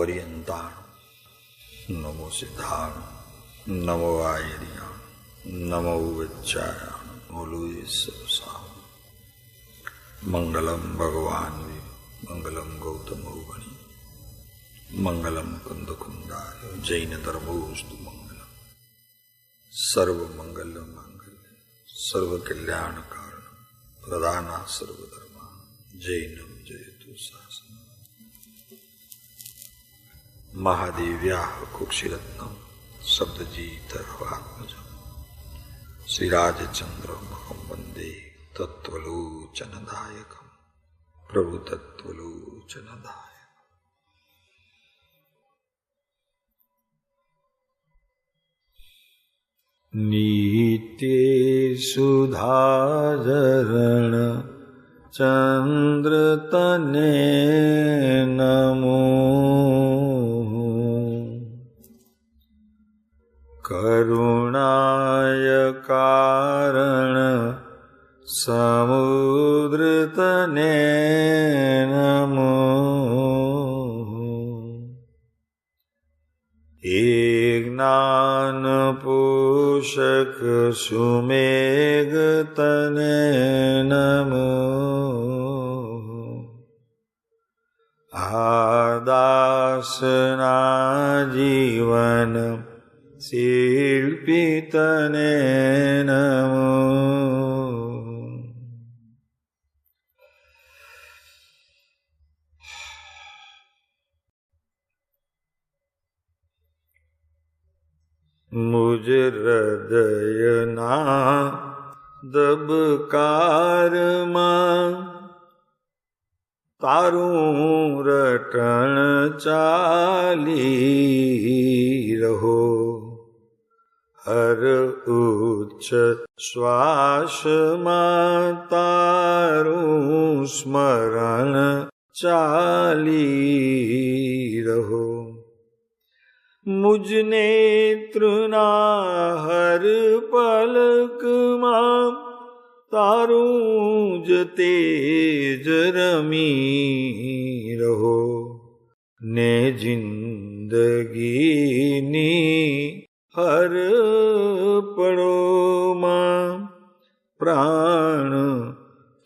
અરિયંતાણ, નમો સિદ્ધાણ, નમો આયર્યાણ, નમો વચ્ચાયાણ, બોલો સા. મંગલમ ભગવાન મંગલમ ગૌતમ ગણી, મંગલમ કંદકુંદાય, જૈન ધર્મોસ્તુ મંગલમ. સર્વ મંગલ માંગલ્ય સર્વ કલ્યાણ કારણ પ્રધાના સર્વધર્મા જૈનમ જયતુ શાસન. મહાદેવ્યા કુક્ષિરત્નમ શબ્દજીતર્વાત્મજ શ્રીરાજચંદ્રમહં વંદે તત્વલોચનદાયકમ પ્રભુ તત્વલોચનદાયક. નિત્યે સુધાચરણ ચંદ્રતને નમો, કરુણાય કારણ સમુદ્રતને નમો, હે જ્ઞાન પોષક સુમેઘતને નમો, દાસના જીવન શિલ્પિતને નમો, મુજ હૃદયના દબકારમાં તારું રટણ ચાલી રહો, હર ઉચ્ચ શ્વાસમાં તારું સ્મરણ ચાલી રહો, મુજ નેત્રના હર પલકમાં તારું જ તેજ રમી રહો, ને જિંદગીની હર પળોમાં પ્રાણ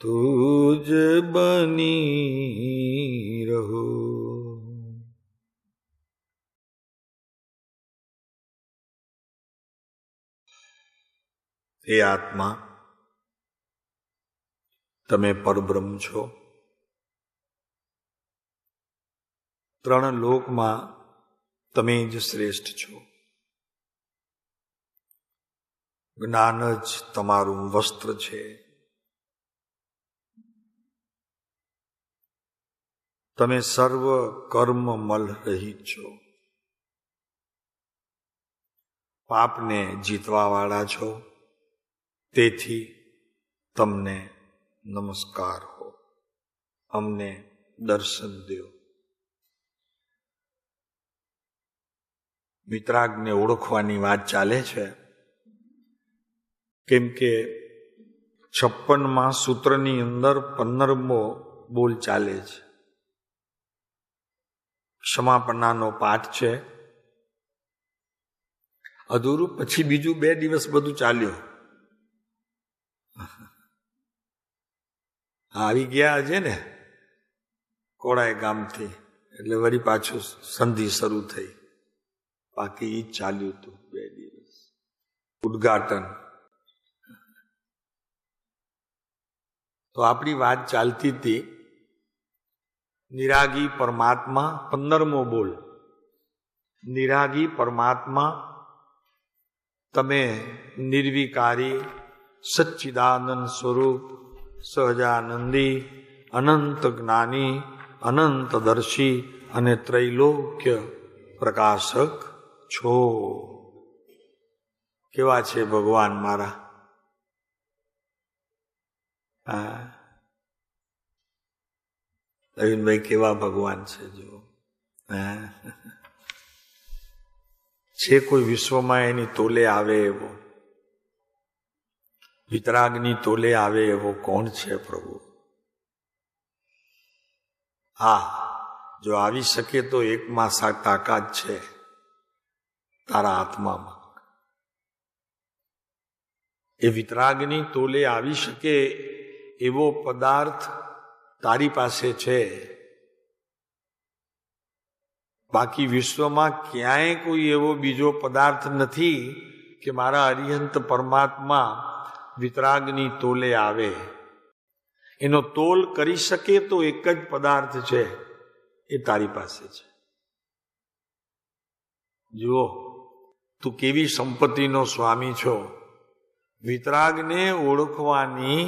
તુજ બની રહો. હે આત્મા, તમે પરબ્રહ્મ છો. ત્રણ લોકમાં તમે જ શ્રેષ્ઠ છો. જ્ઞાન જ તમારું વસ્ત્ર છે. તમે સર્વ કર્મ મલ રહિત છો. પાપને જીતવા વાળા છો. તેથી તમને નમસ્કાર હો. અમને દર્શન દો. વિતરાગને ઓળખવાની વાત ચાલે છે, કેમ કે 56મા સૂત્રની અંદર 15મો બોલ ચાલે છે. ક્ષમાપણાનો પાઠ છે. અધૂરું પછી બીજું 2 દિવસ બધું ચાલ્યું. આવી ગયા છે ને કોળાય ગામથી, એટલે વળી પાછું સંધિ શરૂ થઈ. બાકી ઈ ચાલ્યું હતું 2 દિવસ ઉદ્ઘાટન. તો આપણી વાત ચાલતી હતી નિરાગી પરમાત્મા. 15મો બોલ. નિરાગી પરમાત્મા, તમે નિર્વિકારી સચ્ચિદાનંદ સ્વરૂપ, સહજાનંદી, અનંત જ્ઞાની, અનંત દર્શી અને ત્રૈલોક્ય પ્રકાશક છો. કેવા છે ભગવાન મારા? અરવિંદભાઈ કેવા ભગવાન છે જો. છે કોઈ વિશ્વમાં એની તોલે આવે એવો, વિતરાગની તોલે આવે એવો કોણ છે પ્રભુ? હા, જો આવી શકે તો એકમાં તાકાત છે તારા આત્મામાં. એ વિતરાગની તોલે આવી શકે એવો પદાર્થ તારી પાસે છે. બાકી વિશ્વમાં ક્યાંય કોઈ એવો બીજો પદાર્થ નથી કે મારા અરિહંત પરમાત્મા વિતરાગની તોલે આવે. એનો તોલ કરી શકે તો એક જ પદાર્થ છે, એ તારી પાસે છે. જુઓ તું કેવી સંપત્તિનો સ્વામી છો. વિતરાગને ઓળખવાની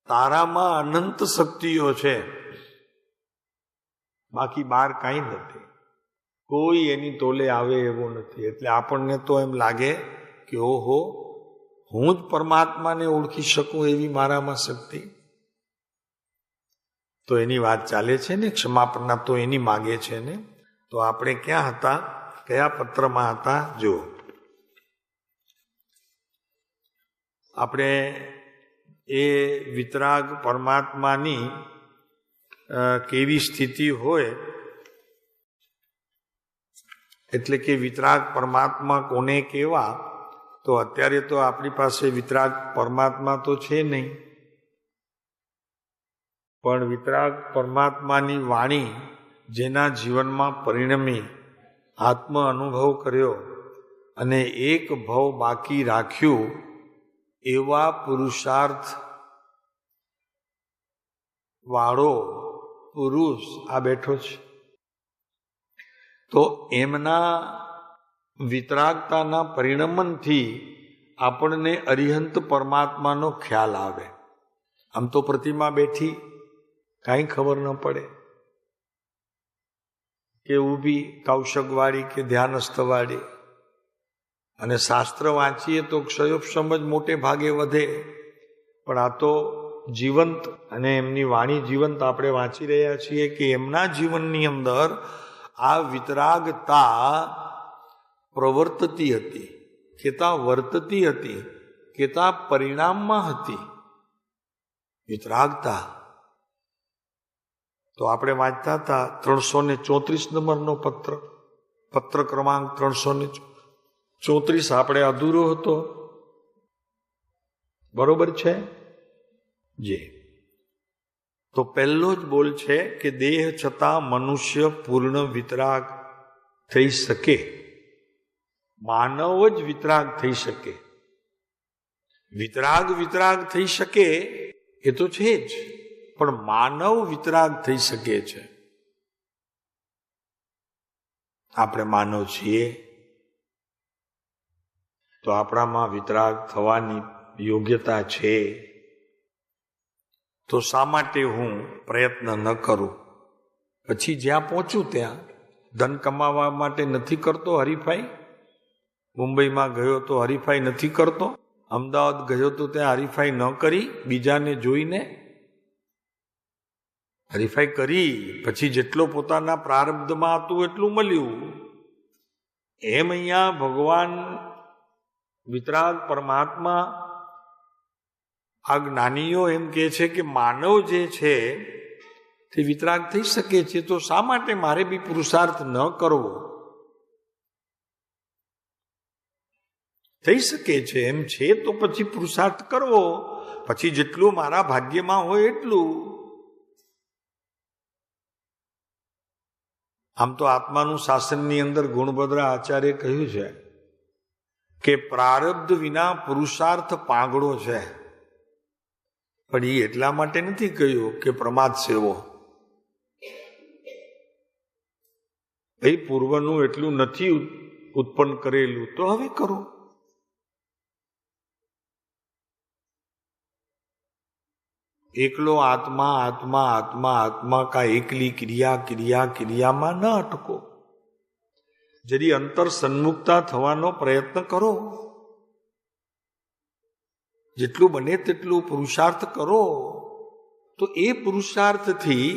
તારામાં અનંત શક્તિઓ છે, બાકી બહાર કાંઈ નથી. કોઈ એની તોલે આવે એવો નથી. એટલે આપણને તો એમ લાગે કે ઓહો, હું જ પરમાત્માને ઓળખી શકું એવી મારામાં શક્તિ. તો એની વાત ચાલે છે ને, ક્ષમાપના તો એની માગે છે ને. તો આપણે ક્યાં હતા, કયા પત્રમાં હતા? જો આપણે એ વિતરાગ પરમાત્માની કેવી સ્થિતિ હોય, એટલે કે વિતરાગ પરમાત્મા કોને કેવા, તો અત્યારે તો આપણી પાસે વિતરાગ પરમાત્મા તો છે નહીં, પણ વિતરાગ પરમાત્માની વાણી જેના જીવનમાં પરિણમી, આત્મ અનુભવ કર્યો અને એક ભવ બાકી રાખ્યું એવા પુરુષાર્થ વાળો પુરુષ આ બેઠો છે. તો એમના વિતરાગતાના પરિણમનથી આપણને અરિહંત પરમાત્માનો ખ્યાલ આવે. આમ તો પ્રતિમા બેઠી કાંઈ ખબર ન પડે, કે ઊભી કૌશકવાળી કે ધ્યાનસ્થવાળી. અને શાસ્ત્ર વાંચીએ તો ક્ષયોપશમ જ મોટે ભાગે વધે, પણ આ તો જીવંત, અને એમની વાણી જીવંત આપણે વાંચી રહ્યા છીએ કે એમના જીવનની અંદર આ વિતરાગતા પ્રવર્તતી હતી, કેતા વર્તતી હતી, કેતા પરિણામમાં હતી વિતરાગતા. તો આપણે વાંચતા હતા 334 નંબરનો પત્ર ક્રમાંક 334 આપણે અધૂરો હતો, બરોબર છે જે. તો પહેલો જ બોલ છે કે દેહ છતાં મનુષ્ય પૂર્ણ વિતરાગ થઈ શકે, માનવ જ વિતરાગ થઈ શકે. વિતરાગ થઈ શકે એ તો છે જ, પણ માનવ વિતરાગ થઈ શકે છે. આપણે માનવ છીએ, તો આપણામાં વિતરાગ થવાની યોગ્યતા છે. તો શા માટે હું પ્રયત્ન ન કરું? પછી જ્યાં પહોંચું ત્યાં ધન કમાવા માટે નથી કરતો હરીફાઈ. મુંબઈમાં ગયો તો હરીફાઈ નથી કરતો, અમદાવાદ ગયો તો ત્યાં હરીફાઈ ન કરી, બીજાને જોઈને હરીફાઈ કરી, પછી જેટલો પોતાના પ્રારબ્ધમાં હતું એટલું મળ્યું. એમ અહીંયા ભગવાન વિતરાગ પરમાત્મા, આ જ્ઞાનીઓ એમ કહે છે કે માનવ જે છે તે વિતરાગ થઈ શકે છે. તો શા માટે મારે બી પુરુષાર્થ ન કરવો? થઈ શકે છે એમ છે તો પછી પુરુષાર્થ કરવો, પછી જેટલું મારા ભાગ્યમાં હોય એટલું. આમ તો આત્માનું શાસનની અંદર ગુણભદ્રા આચાર્ય કહ્યું છે કે પ્રારબ્ધ વિના પુરુષાર્થ પાંગડો છે. પણ એ એટલા માટે નથી કહ્યું કે પ્રમાદ સેવો. એ પૂર્વનું એટલું નથી ઉત્પન્ન કરેલું તો હવે કરો. એકલો આત્મા આત્મા આત્મા આત્મા કા એકલી ક્રિયા ક્રિયા ક્રિયામાં ન અટકો. જરી અંતર સન્મુખતા થવાનો પ્રયત્ન કરો. જેટલું બને તેટલું પુરુષાર્થ કરો. તો એ પુરુષાર્થથી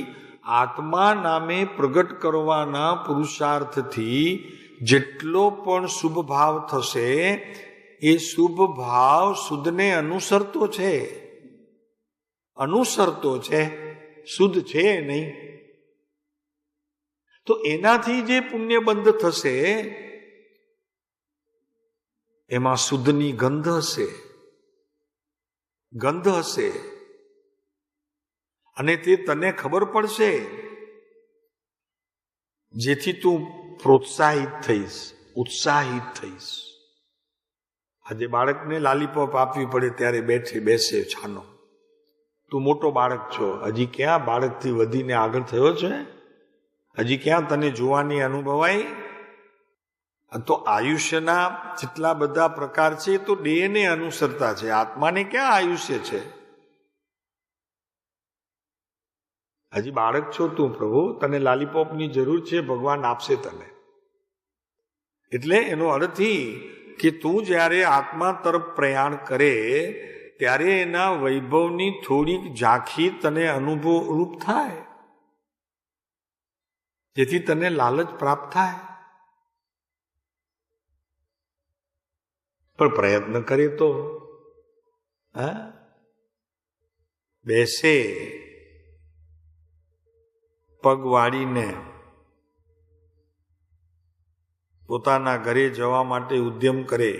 આત્મા નામે પ્રગટ કરવાના પુરુષાર્થથી જેટલો પણ શુભ ભાવ થશે એ શુભ ભાવ શુદ્ધને અનુસરતો છે, શુદ્ધ છે નહીં. તો એનાથી જે પુણ્ય બંધ થશે એમાં શુદ્ધની ગંધ હશે અને તે તને ખબર પડશે, જેથી તું પ્રોત્સાહિત થઈશ, ઉત્સાહિત થઈશ. આજે બાળકને લાલીપોપ આપવી પડે ત્યારે બેસે છાનો. તું મોટો બાળક છો, હજી ક્યાં બાળકથી વધીને આગળ થયો છે? હજી ક્યાં તને જોવાની અનુભવાય? તો આયુષ્યના જેટલા બધા પ્રકાર છે તો દેહને અનુસરતા છે, આત્માને ક્યાં આયુષ્ય છે? હજી બાળક છો તું. પ્રભુ તને લાલીપોપની જરૂર છે, ભગવાન આપશે તને. એટલે એનો અર્થ કે તું જ્યારે આત્મા તરફ પ્રયાણ કરે ત્યારે એના વૈભવની થોડીક ઝાંખી તને અનુભવરૂપ થાય, જેથી તને લાલચ પ્રાપ્ત થાય. પણ પ્રયત્ન કરે તો બેસે પગ વાળીને પોતાના ઘરે જવા માટે ઉદ્યમ કરે,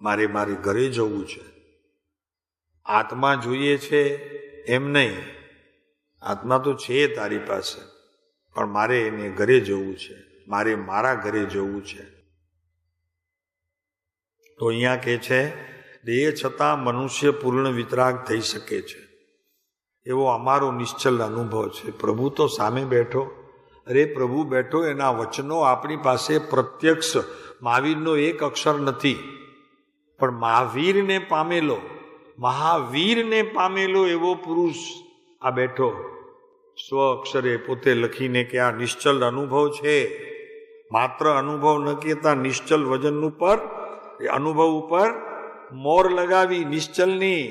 મારે ઘરે જવું છે. આત્મા જોઈએ છે એમ નહીં, આત્મા તો છે તારી પાસે, પણ મારે એને ઘરે જવું છે, મારે મારા ઘરે જવું છે. તો અહીંયા કહે છે દેહ છતાં મનુષ્ય પૂર્ણ વિતરાગ થઈ શકે છે, એવો અમારો નિશ્ચલ અનુભવ છે. પ્રભુ તો સામે બેઠો, અરે પ્રભુ બેઠો, એના વચનો આપણી પાસે પ્રત્યક્ષ. મહાવીરનો એક અક્ષર નથી, પણ મહાવીરને પામેલો એવો પુરુષ આ બેઠો, સ્વ અક્ષરે પોતે લખીને કે આ નિશ્ચલ અનુભવ છે. માત્ર અનુભવ ન કહેતા નિશ્ચલ વજન ઉપર, એ અનુભવ ઉપર મોર લગાવી નિશ્ચલની.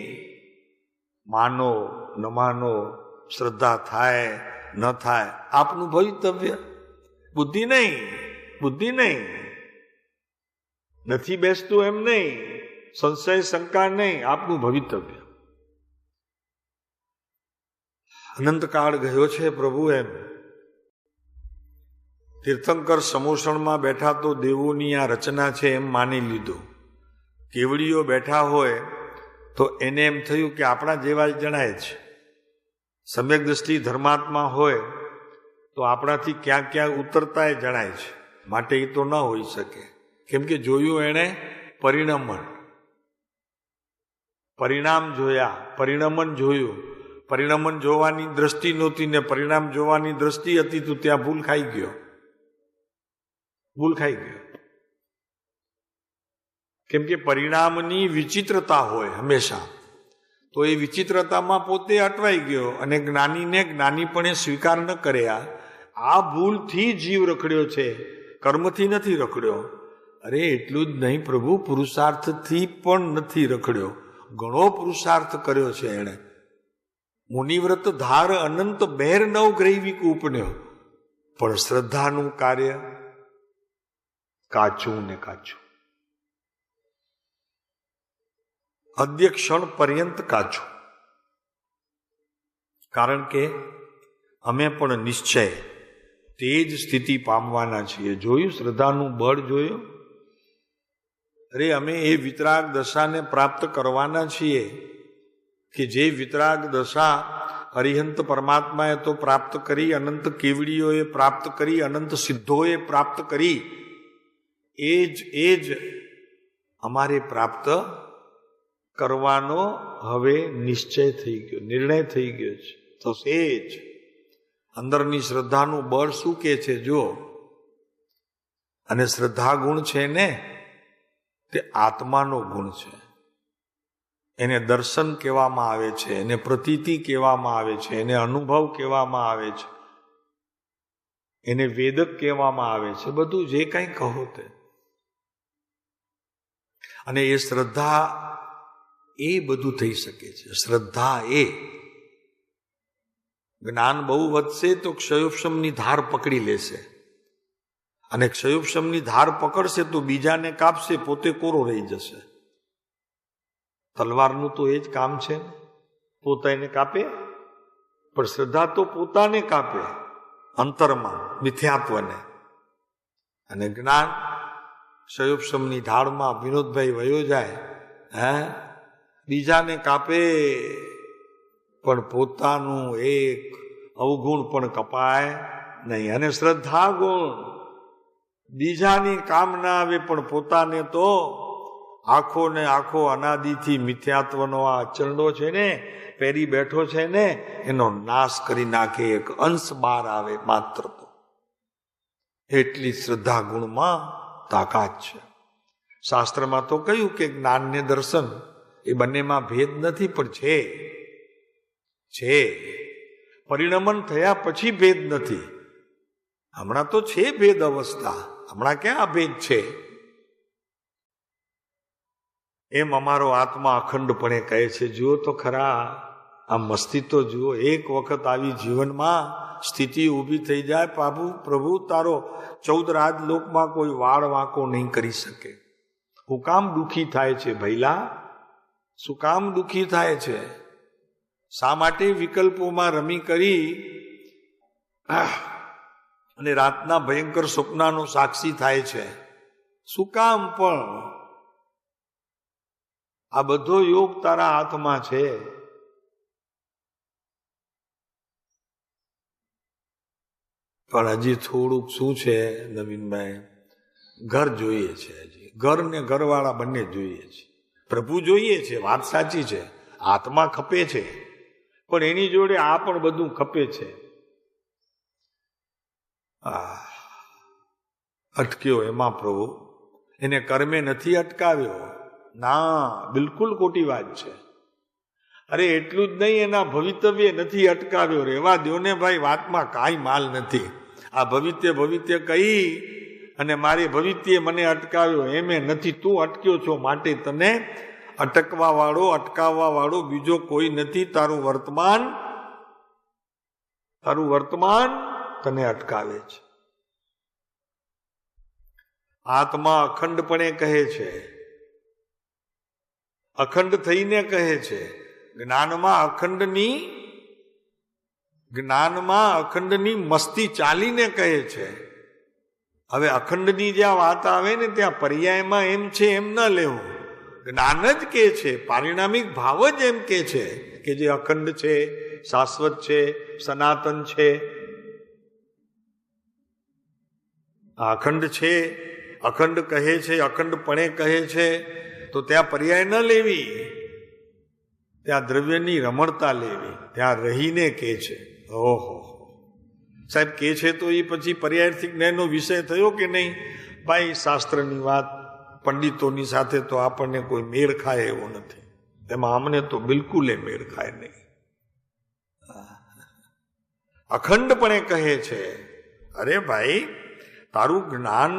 માનો ન માનો, શ્રદ્ધા થાય ન થાય, આપનું ભવિતવ્ય. બુદ્ધિ નહીં, નથી બેસતું એમ નહીં, સંશય શંકા નહીં, આપનું ભવિતવ્ય. અનંતકાળ ગયો છે પ્રભુ એમ. તીર્થંકર સમોસણમાં બેઠા તો દેવોની આ રચના છે એમ માની લીધું. કેવડીઓ બેઠા હોય તો એને એમ થયું કે આપણા જેવા જ જણાય છે. સમ્યક દ્રષ્ટિ ધર્માત્મા હોય તો આપણાથી ક્યાં ક્યાં ઉતરતા એ જણાય છે. માટે એ તો ન હોઈ શકે, કેમ કે જોયું એણે પરિણામ જોયા, પરિણમન જોયું. પરિણમન જોવાની દ્રષ્ટિ નહોતી ને પરિણામ જોવાની દ્રષ્ટિ હતી, તો ત્યાં ભૂલ ખાઈ ગયો. કેમ કે પરિણામની વિચિત્રતા હોય હંમેશા, તો એ વિચિત્રતામાં પોતે અટવાઈ ગયો અને જ્ઞાનીને જ્ઞાનીપણે સ્વીકાર ન કર્યા. આ ભૂલથી જીવ રખડ્યો છે, કર્મથી નથી રખડ્યો. અરે એટલું જ નહીં પ્રભુ, પુરુષાર્થથી પણ નથી રખડ્યો, ઘણો પુરુષાર્થ કર્યો છે એણે. મુનિવ્રત ધાર અનંત બહેર નવ ગ્રૈવિક ઉપન્યો, પણ શ્રદ્ધાનું કાર્ય કાચું ને કાચું, અદ્ય ક્ષણ પર્યંત કાચું. કારણ કે અમે પણ નિશ્ચય તે જ સ્થિતિ પામવાના છીએ. જોયું શ્રદ્ધાનું બળ જોયું? અરે અમે એ વિતરાગ દશાને પ્રાપ્ત કરવાના છીએ કે જે વિતરાગ દશા અરિહંત પરમાત્માએ તો પ્રાપ્ત કરી, અનંત કેવડીઓએ પ્રાપ્ત કરી, અનંત સિદ્ધોએ પ્રાપ્ત કરી. એ જ અમારે પ્રાપ્ત કરવાનો હવે નિશ્ચય થઈ ગયો, નિર્ણય થઈ ગયો છે. તો એ જ અંદરની શ્રદ્ધાનું બળ શું કે છે જો. અને શ્રદ્ધા ગુણ છે ને તે આત્માનો ગુણ છે. એને દર્શન કહેવામાં આવે છે, એને પ્રતીતિ કહેવામાં આવે છે, એને અનુભવ કહેવામાં આવે છે, એને વેદક કહેવામાં આવે છે, બધું જે કંઈ કહો તે. અને એ શ્રદ્ધા એ બધું થઈ શકે છે. શ્રદ્ધા એ જ્ઞાન બહુ વધશે તો ક્ષયોપશમની ધાર પકડી લેશે, અને ક્ષયોપશમની ધાર પકડશે તો બીજાને કાપશે, પોતે કોરો રહી જશે. તલવારનું તો એ જ કામ છે, પોતાને કાપે, પણ શ્રદ્ધા તો પોતાને કાપે અંતરમાં મિથ્યાત્વને, અને જ્ઞાન શયોપશમની ઢાળમાં વિનોદભાઈ વયો જાય, બીજાને કાપે પણ પોતાનું એક અવગુણ પણ કપાય નહીં. અને શ્રદ્ધા ગુણ, બીજાની કામ ના આવે પણ પોતાને તો આખો ને આખો અનાદિથી મિથ્યાત્વનો આ અચરણો છે ને પહેરી બેઠો છે ને એનો નાશ કરી નાખે, એક અંશ બહાર આવે માત્ર. તો એટલી શ્રદ્ધા ગુણમાં તાકાત છે. શાસ્ત્રમાં તો કહ્યું કે જ્ઞાન ને દર્શન એ બંનેમાં ભેદ નથી, પણ છે પરિણમન થયા પછી ભેદ નથી. હમણાં તો છે ભેદ અવસ્થા, હમણાં ક્યાં આ ભેદ છે? એમ અમારો આત્મા અખંડપણે કહે છે. જુઓ તો ખરા, આ મસ્તી તો જુઓ. એક વખત આવી જીવનમાં સ્થિતિ ઊભી થઈ જાય, પ્રભુ તારો 14 રાજલોકમાં કોઈ વાળ વાંકો નહીં કરી શકે. હું કામ દુઃખી થાય છે ભૈલા? શું કામ દુઃખી થાય છે? શા માટે વિકલ્પોમાં રમી કરી અને રાતના ભયંકર સ્વપ્નનો સાક્ષી થાય છે? શું કામ? પણ આ બધો યોગ તારા હાથમાં છે. પણ હજી થોડુંક શું છે નવીનભાઈ, ઘર જોઈએ છે. હજી ઘર ને ઘરવાળા બંને જોઈએ છે. પ્રભુ જોઈએ છે, વાત સાચી છે, આત્મા ખપે છે, પણ એની જોડે આ પણ બધું ખપે છે. અટક્યો એમાં પ્રભુ, એને કર્મે નથી અટકાવ્યો. ના, બિલકુલ ખોટી વાત છે. અરે એટલું જ નહીં, એના ભવિતવ્ય નથી અટકાવ્યો. રેવા દ્યો ને ભાઈ, વાતમાં કાંઈ માલ નથી. આ ભવિત્ય કહી અને મારી ભવિત્ય મને અટકાવ્યો, એમે નથી. તું અટક્યો છો, માટે તને અટકવા વાળો, અટકાવવા વાળો બીજો કોઈ નથી. તારું વર્તમાન તને અટકાવે છે. આત્મા અખંડપણે કહે છે, અખંડ થઈને કહે છે. જ્ઞાનમાં અખંડની મસ્તી ચાલીને કહે છે. હવે અખંડની જ્યાં વાત આવે ને ત્યાં પર્યાયમાં એમ છે એમ ન લેવું. જ્ઞાન જ કે છે, પારિણામિક ભાવ જ એમ કે છે કે જે અખંડ છે, શાશ્વત છે, સનાતન છે. અખંડ છે, અખંડ કહે છે, અખંડપણે કહે છે, તો ત્યાં પર્યાય ન લેવી, ત્યાં દ્રવ્યની રમણતા લેવી. ત્યાં રહીને કે છે. ઓહો સાહેબ, કે છે તો એ પછી પર્યાયથી જ્ઞાનનો વિષય થયો કે નહીં? ભાઈ, શાસ્ત્રની વાત પંડિતોની સાથે તો આપણને કોઈ મેળ ખાય એવો નથી. તેમાં અમને તો બિલકુલ એ મેળ ખાય નહીં. અખંડપણે કહે છે. અરે ભાઈ, તારું જ્ઞાન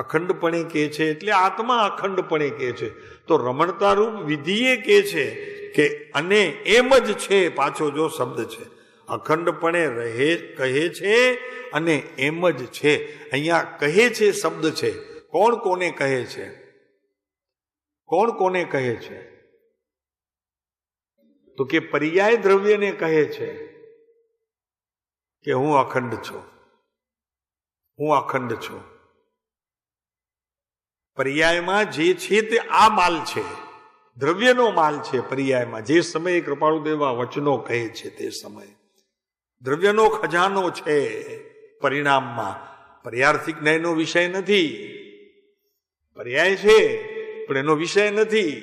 અખંડપણે કે છે એટલે આત્મા અખંડપણે કે છે. તો રમણતા રૂપ વિધિએ કે છે કે અને એમ જ છે. પાછો જો શબ્દ છે, અખંડપણે કહે છે અને એમ જ છે. અહીંયા કહે છે શબ્દ છે. કોણ કોને કહે છે? કોણ કોને કહે છે? તો કે પર્યાય દ્રવ્યને કહે છે કે હું અખંડ છું, હું અખંડ છું. પર્યાયમાં જે છે તે આ માલ છે, દ્રવ્યનો માલ છે. પર્યાયમાં જે સમયે કૃપાળુદેવા વચનો કહે છે તે સમય દ્રવ્યનો ખજાનો છે. પરિણામમાં પર્યાર્થિક ન્યાયનો વિષય નથી. પર્યાય છે પણ એનો વિષય નથી.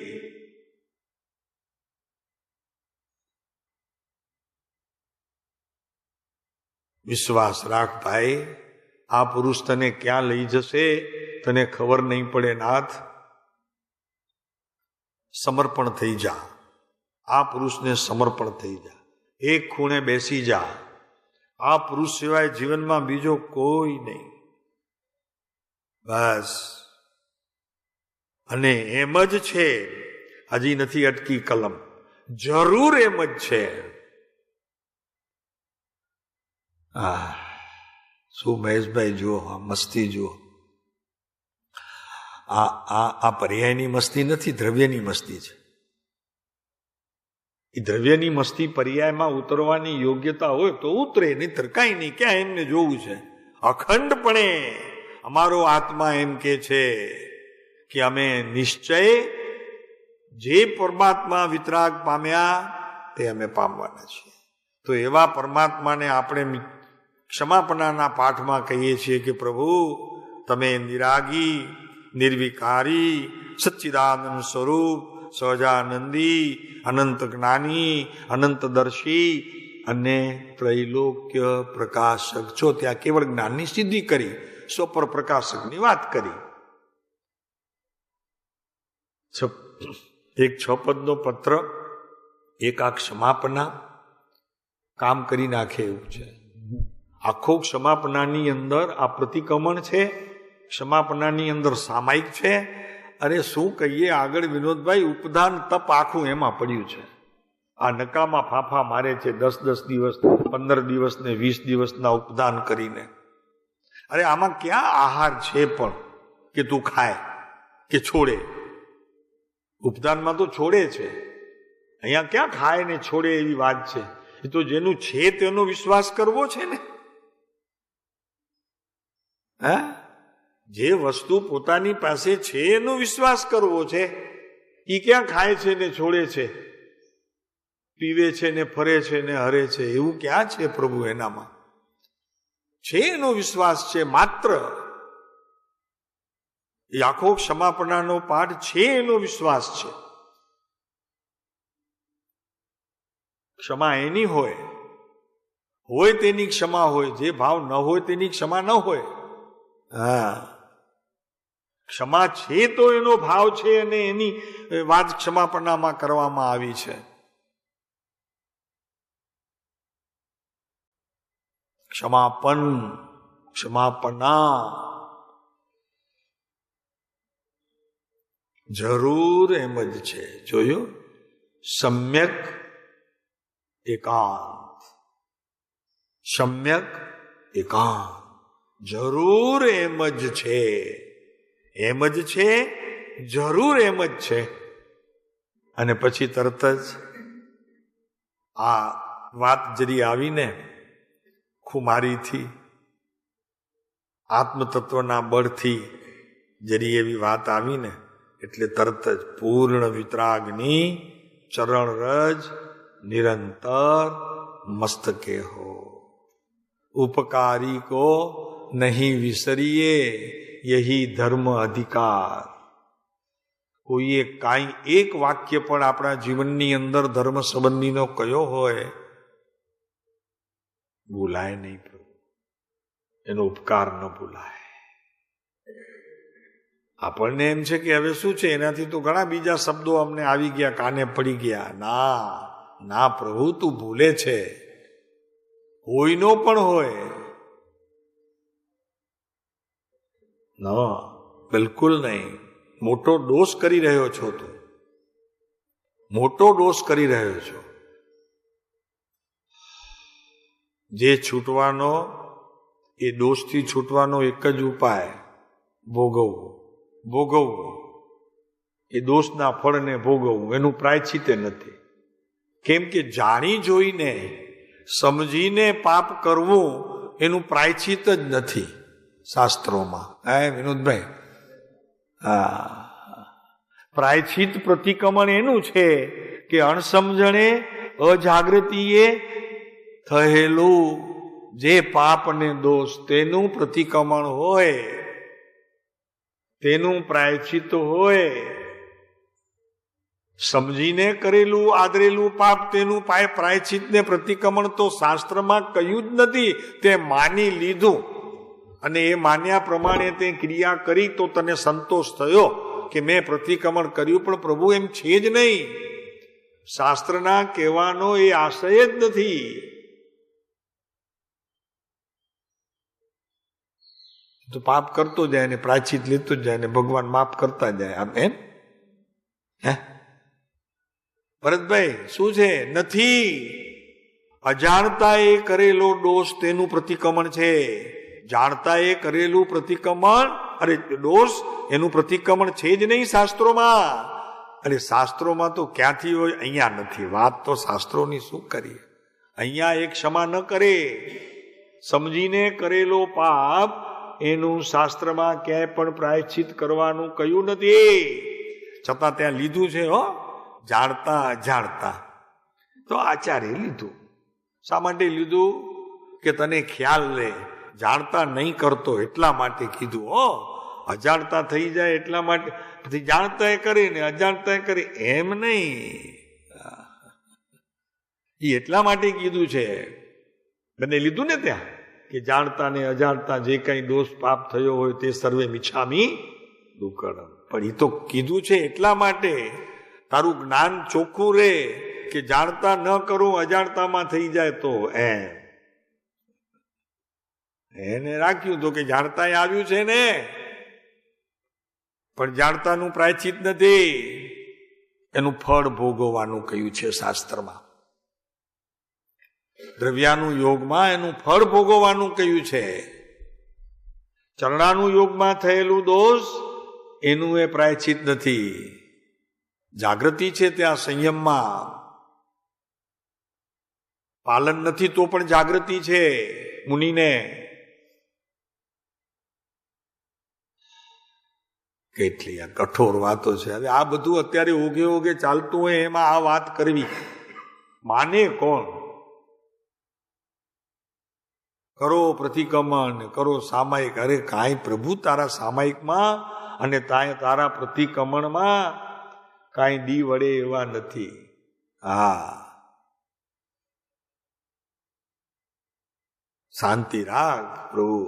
વિશ્વાસ રાખ ભાઈ, આ પુરુષ તને ક્યાં લઈ જશે તને ખબર નહીં પડે. નાથ, સમર્પણ થઈ જા. આ પુરુષને સમર્પણ થઈ જા. એક ખૂણે બેસી જા. આ પુરુષ સિવાય જીવનમાં બીજો કોઈ નહીં. બસ. અને એમ જ છે. હજી નથી અટકી કલમ. જરૂર એમ જ છે. શું મહેશભાઈ જુઓ, આ મસ્તી જુઓ. આ પર્યાયની મસ્તી નથી, દ્રવ્યની મસ્તી છે. એ દ્રવ્યની મસ્તી પર્યાયમાં ઉતરવાની યોગ્યતા હોય તો ઉતરે, નહીતર કાંઈ નહીં. ક્યાં એમને જોવું છે? અખંડપણે અમારો આત્મા એમ કે છે કે અમે નિશ્ચય જે પરમાત્મા વિતરાગ પામ્યા તે અમે પામવાના છીએ. તો એવા પરમાત્માને આપણે ક્ષમાપનાના પાઠમાં કહીએ છીએ કે પ્રભુ તમે નિરાગી, નિર્વિકારી, સચ્ચિદાનંદ સ્વરૂપ, સહજાનંદી, અનંત જ્ઞાની, અનંતદર્શી અને ત્રૈલોક્ય પ્રકાશક છો. ત્યાં કેવળ જ્ઞાનની સિદ્ધિ કરી, સ્વપર પ્રકાશકની વાત કરી. એક 6 પદનો પત્ર, એક આ ક્ષમાપના કામ કરી નાખે એવું છે. આખો ક્ષમાપનાની અંદર આ પ્રતિક્રમણ છે, ક્ષમાપનાની અંદર સામાયિક છે. અરે શું કહીએ આગળ વિનોદભાઈ, ઉપદાન તપ આખું એમાં પડ્યું છે. આ નકામા ફાંફા મારે છે 10-10 દિવસ, 15 દિવસ ને 20 દિવસના ઉપદાન કરીને. અરે આમાં ક્યાં આહાર છે પણ કે તું ખાય કે છોડે? ઉપદાનમાં તો છોડે છે, અહીંયા ક્યાં ખાય ને છોડે એવી વાત છે. એ તો જેનું છે તેનો વિશ્વાસ કરવો છે ને. હા, જે વસ્તુ પોતાની પાસે છે એનો વિશ્વાસ કરવો છે. એ ક્યાં ખાય છે ને છોડે છે, પીવે છે ને ફરે છે ને હરે છે, એવું ક્યાં છે પ્રભુ? એનામાં છે એનો વિશ્વાસ છે માત્ર. એ આખો ક્ષમાપનાનો પાઠ છે એનો વિશ્વાસ છે. ક્ષમા એની હોય તેની ક્ષમા હોય, જે ભાવ ન હોય તેની ક્ષમા ન હોય. હા, ક્ષમા છે તો એનો ભાવ છે અને એની વાત ક્ષમાપનામાં કરવામાં આવી છે. ક્ષમાપન, ક્ષમાપના જરૂર એમ જ છે. જોયું? સમ્યક એકાંત, સમ્યક એકાંત જરૂર એમ જ છે. એમ જ છે, જરૂર એમ જ છે. અને પછી તરત જ આ વાત જરી આવીને ખુમારીથી, આત્મતત્વના બળથી જરી એવી વાત આવીને એટલે તરત જ પૂર્ણ વિતરાગની ચરણ રજ નિરંતર મસ્તકે હો. ઉપકારી કો નહીં વિસરીએ યહી ધર્મ અધિકાર. કોઈએ કાંઈ એક વાક્ય પણ આપણા જીવનની અંદર ધર્મ સંબંધીનો કયો હોય, ભૂલાય નહીં પ્રભુ. એનો ઉપકાર ન ભૂલાય. આપણને એમ છે કે હવે શું છે, એનાથી તો ઘણા બીજા શબ્દો અમને આવી ગયા, કાને પડી ગયા. ના ના પ્રભુ, તું ભૂલે છે. કોઈનો પણ હોય. ના, બિલકુલ નહીં. મોટો દોષ કરી રહ્યો છો તું, મોટો દોષ કરી રહ્યો છો. જે છૂટવાનો, એ દોષથી છૂટવાનો એક જ ઉપાય, ભોગવવું. ભોગવવું એ દોષના ફળને ભોગવવું, એનું પ્રાયશ્ચિતે નથી. કેમ કે જાણી જોઈને સમજીને પાપ કરવું એનું પ્રાયશ્ચિત જ નથી શાસ્ત્રોમાં. હે વિનોદભાઈ? હા, પ્રાયશ્ચિત પ્રતિક્રમણ એનું છે કે અણસમજણે અજાગૃતિએ થયેલું જે પાપ ને દોષ તેનું પ્રતિક્રમણ હોય, તેનું પ્રાયશ્ચિત હોય. સમજીને કરેલું આદરેલું પાપ તેનું પ્રાયશ્ચિત ને પ્રતિક્રમણ તો શાસ્ત્રમાં કહ્યું જ નથી. તે માની લીધું અને એ માન્યા પ્રમાણે તે ક્રિયા કરી તો તને સંતોષ થયો કે મેં પ્રતિક્રમણ કર્યું. પણ પ્રભુ એમ છે જ નહીં. શાસ્ત્રના કહેવાનો એ આશય જ નથી. તો પાપ કરતો જાય ને પ્રાયશ્ચિત લેતો જ જાય ને ભગવાન માફ કરતા જાય. આમ એમ હે ભરતભાઈ? શું છે? નથી. અજાણતા એ કરેલો દોષ તેનું પ્રતિક્રમણ છે. જાણતા એ કરેલું પ્રતિક્રમણ, અરે દોષ એનું પ્રતિક્રમણ છે જ નહીં શાસ્ત્રોમાં. અને શાસ્ત્રોમાં તો ક્યાંથી હોય, અહીંયા નથી. વાત તો શાસ્ત્રોની શું કરીએ? અહીંયા એક ક્ષમા ન કરે, સમજીને કરેલો પાપ એનું શાસ્ત્રમાં ક્યાંય પણ પ્રાયશ્ચિત કરવાનું કહ્યું નથી. છતાં ત્યાં લીધું છે હો, જાણતા અજાણતા. તો આચાર્ય લીધું. શા માટે લીધું? કે તને ખ્યાલ લે, જાણતા નહીં કરતો એટલા માટે કીધું. હો, અજાણતા થઈ જાય એટલા માટે. પછી જાણતા કરે ને અજાણતા કરે એમ નહીં, એ એટલા માટે કીધું છે. મને લીધું ને ત્યાં કે જાણતા ને અજાણતા જે કઈ દોષ પાપ થયો હોય તે સર્વે મિચ્છામિ દુક્કડમ. પણ એ તો કીધું છે એટલા માટે તારું જ્ઞાન ચોખ્ખું રે કે જાણતા ન કરું અજાણતામાં થઈ જાય તો એને રાખ્યું તો કે જાણતા આવ્યું છે ને, પણ જાણતાનું પ્રાયશ્ચિત નથી. એનું ફળ ભોગવવાનું કહ્યું છે શાસ્ત્રમાં. દ્રવ્યાનું યોગમાં એનું ફળ ભોગવવાનું કહ્યું છે. ચરણાનું યોગમાં થયેલું દોષ એનું એ પ્રાયશ્ચિત નથી. જાગૃતિ છે ત્યાં સંયમમાં, પાલન નથી તો પણ જાગૃતિ છે મુનિને. કેટલી આ કઠોર વાતો છે. હવે આ બધું અત્યારે ઓગે ઓગે ચાલતું હોય એમાં આ વાત કરવી માને કોણ? કરો પ્રતિક્રમણ, કરો સામાયિક. અરે કાંઈ પ્રભુ તારા સામાયિકમાં અને તારા પ્રતિક્રમણમાં કાંઈ દી વડે એવા નથી. હા, શાંતિ રાખ પ્રભુ.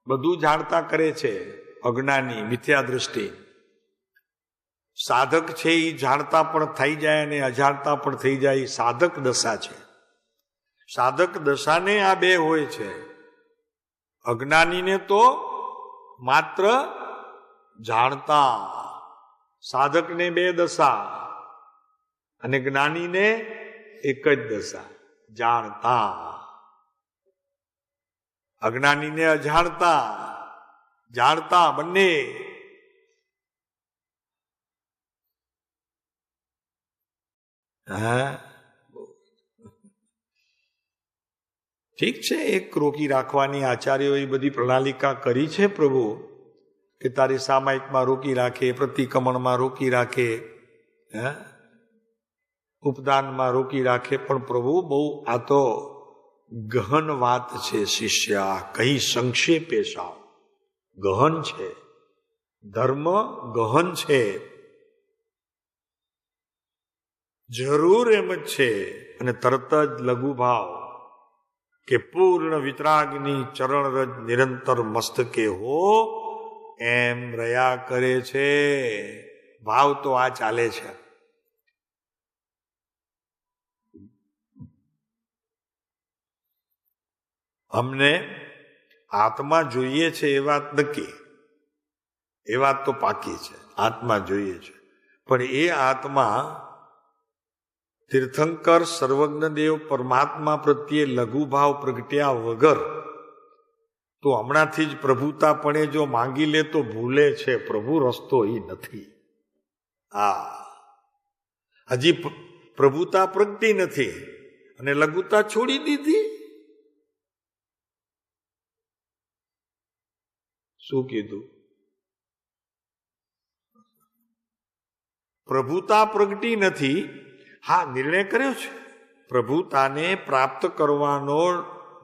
બધું જાણતા કરે છે અજ્ઞાની, મિથ્યા દૃષ્ટિ. સાધક છે એ જાણતા પણ થઈ જાય અને અજાણતા પણ થઈ જાય. સાધક દશા છે. સાધક દશાને આ બે હોય છે. અજ્ઞાનીને તો માત્ર જાણતા, સાધકને બે દશા અને જ્ઞાનીને એક જ દશા, જાણતા. અજ્ઞાનીને અજાણતા, જાણતા બંને. હા, ઠીક છે. એક રોકી રાખવાની આચાર્યોએ બધી પ્રણાલિકા કરી છે પ્રભુ, કે તારી સામાયિકમાં રોકી રાખે, પ્રતિક્રમણમાં રોકી રાખે, ઉપદાનમાં રોકી રાખે. પણ પ્રભુ બહુ આ તો ગહન વાત છે શિષ્ય. કઈ સંક્ષેપે સાવ ગહન છે. ધર્મ ગહન છે, જરૂર એમ જ છે. અને તરત જ લઘુભાવ કે પૂર્ણ વિતરાગની ચરણરજ નિરંતર મસ્તકે હો એમ રહ્યા કરે છે. ભાવ તો આ ચાલે છે. અમને આત્મા જોઈએ છે એ વાત નક્કી, એ વાત તો પાકી છે. આત્મા જોઈએ છે, પણ એ આત્મા તીર્થંકર સર્વજ્ઞદેવ પરમાત્મા પ્રત્યે લઘુભાવ પ્રગટ્યા વગર તો હમણાંથી જ પ્રભુતાપણે જો માંગી લે તો ભૂલે છે. પ્રભુ રસ્તો એ નથી. હજી પ્રભુતા પ્રગટી નથી અને લઘુતા છોડી દીધી. શું કીધું? પ્રભુતા પ્રગટી નથી. હા, નિર્ણય કર્યો છે, પ્રભુતાને પ્રાપ્ત કરવાનો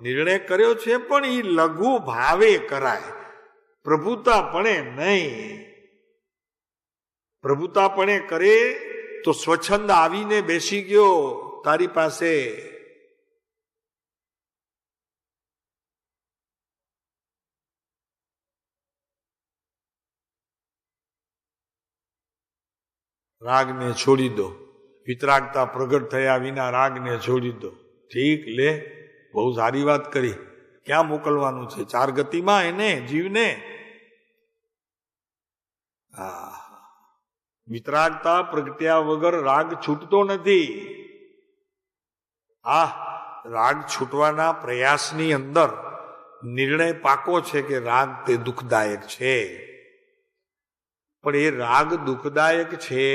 નિર્ણય કર્યો છે, પણ એ લઘુ ભાવે કરાય, પ્રભુતાપણે નહીં. પ્રભુતાપણે કરે તો સ્વચ્છંદ આવીને બેસી ગયો તારી પાસે. રાગને છોડી દો. વિતરાગતા પ્રગટ થયા વિના રાગને છોડી દો. ઠીક, લે, બહુ સારી વાત કરી. ક્યાં મોકલવાનું છે? 4 ગતિમાં એને, જીવને. વિતરાગતા પ્રગટ્યા વગર રાગ છૂટતો નથી. રાગ છૂટવાના પ્રયાસની અંદર નિર્ણય પાકો છે કે રાગ તે દુઃખદાયક છે. પણ એ રાગ દુઃખદાયક છે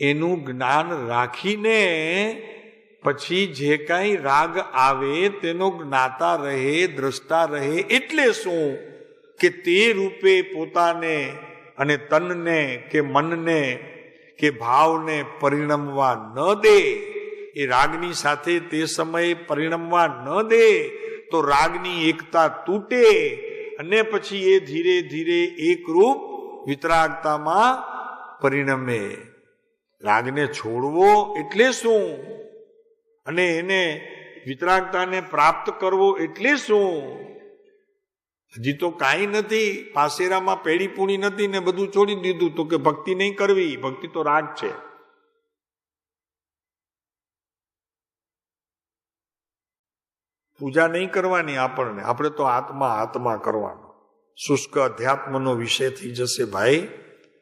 એનું જ્ઞાન રાખીને પછી જે કાંઈ રાગ આવે તેનો જ્ઞાતા રહે, દ્રષ્ટા રહે. એટલે શું કે તે રૂપે પોતાને અને તનને કે મનને કે ભાવને પરિણમવા ન દે. એ રાગની સાથે તે સમયે પરિણમવા ન દે તો રાગની એકતા તૂટે અને પછી એ ધીરે ધીરે એકરૂપ વિતરાગતામાં પરિણમે. રાગને છોડવો એટલે શું અને એને વિતરાગતાને પ્રાપ્ત કરવો એટલે શું? હજી તો કાંઈ નથી, પાસેરામાં પેડી પૂણી નથી ને બધું છોડી દીધું. તો કે ભક્તિ નહીં કરવી, ભક્તિ તો રાગ છે. પૂજા નહીં કરવાની આપણને, આપણે તો આત્મા આત્મા કરવાનો. શુષ્ક અધ્યાત્મનો વિષય થઈ જશે ભાઈ,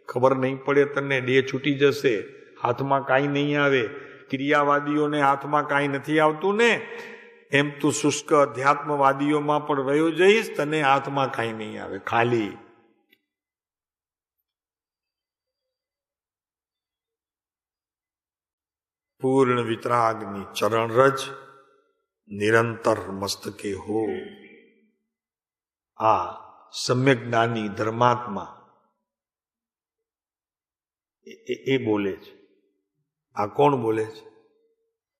ખબર નહીં પડે તને, ડે છૂટી જશે, હાથમાં કાંઈ નહીં આવે. ક્રિયાવાદીઓને હાથમાં કાંઈ નથી આવતું ને, એમ તું શુષ્ક અધ્યાત્મવાદીઓમાં પણ વયો જઈશ, તને હાથમાં કાંઈ નહીં આવે, ખાલી. પૂર્ણ વિતરાગની ચરણ રજ નિરંતર મસ્તકે હો. આ સમ્યક જ્ઞાની ધર્માત્મા એ બોલે છે. આ કોણ બોલે છે?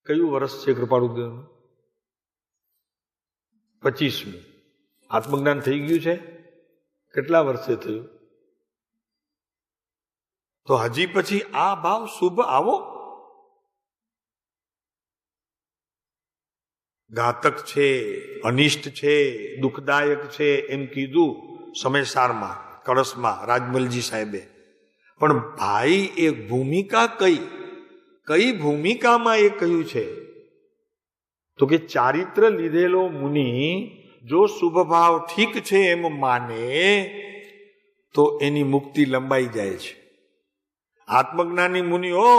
કયું વર્ષ છે કૃપાળુદેવનું? 25મું. આત્મજ્ઞાન થઈ ગયું છે? કેટલા વર્ષે થયું? તો હજી પછી આ ભાવ શુભ આવો. ઘાતક છે, અનિષ્ટ છે, દુઃખદાયક છે એમ કીધું સમયસારમાં, કળશમાં રાજમલજી સાહેબે. પણ ભાઈ એ ભૂમિકા કઈ ભૂમિકામાં એ કહ્યું છે? તો કે ચારિત્ર લીધેલો મુનિ જો શુભ ભાવ ઠીક છે એમ માને તો એની મુક્તિ લંબાઈ જાય છે. આત્મજ્ઞાની મુનિઓ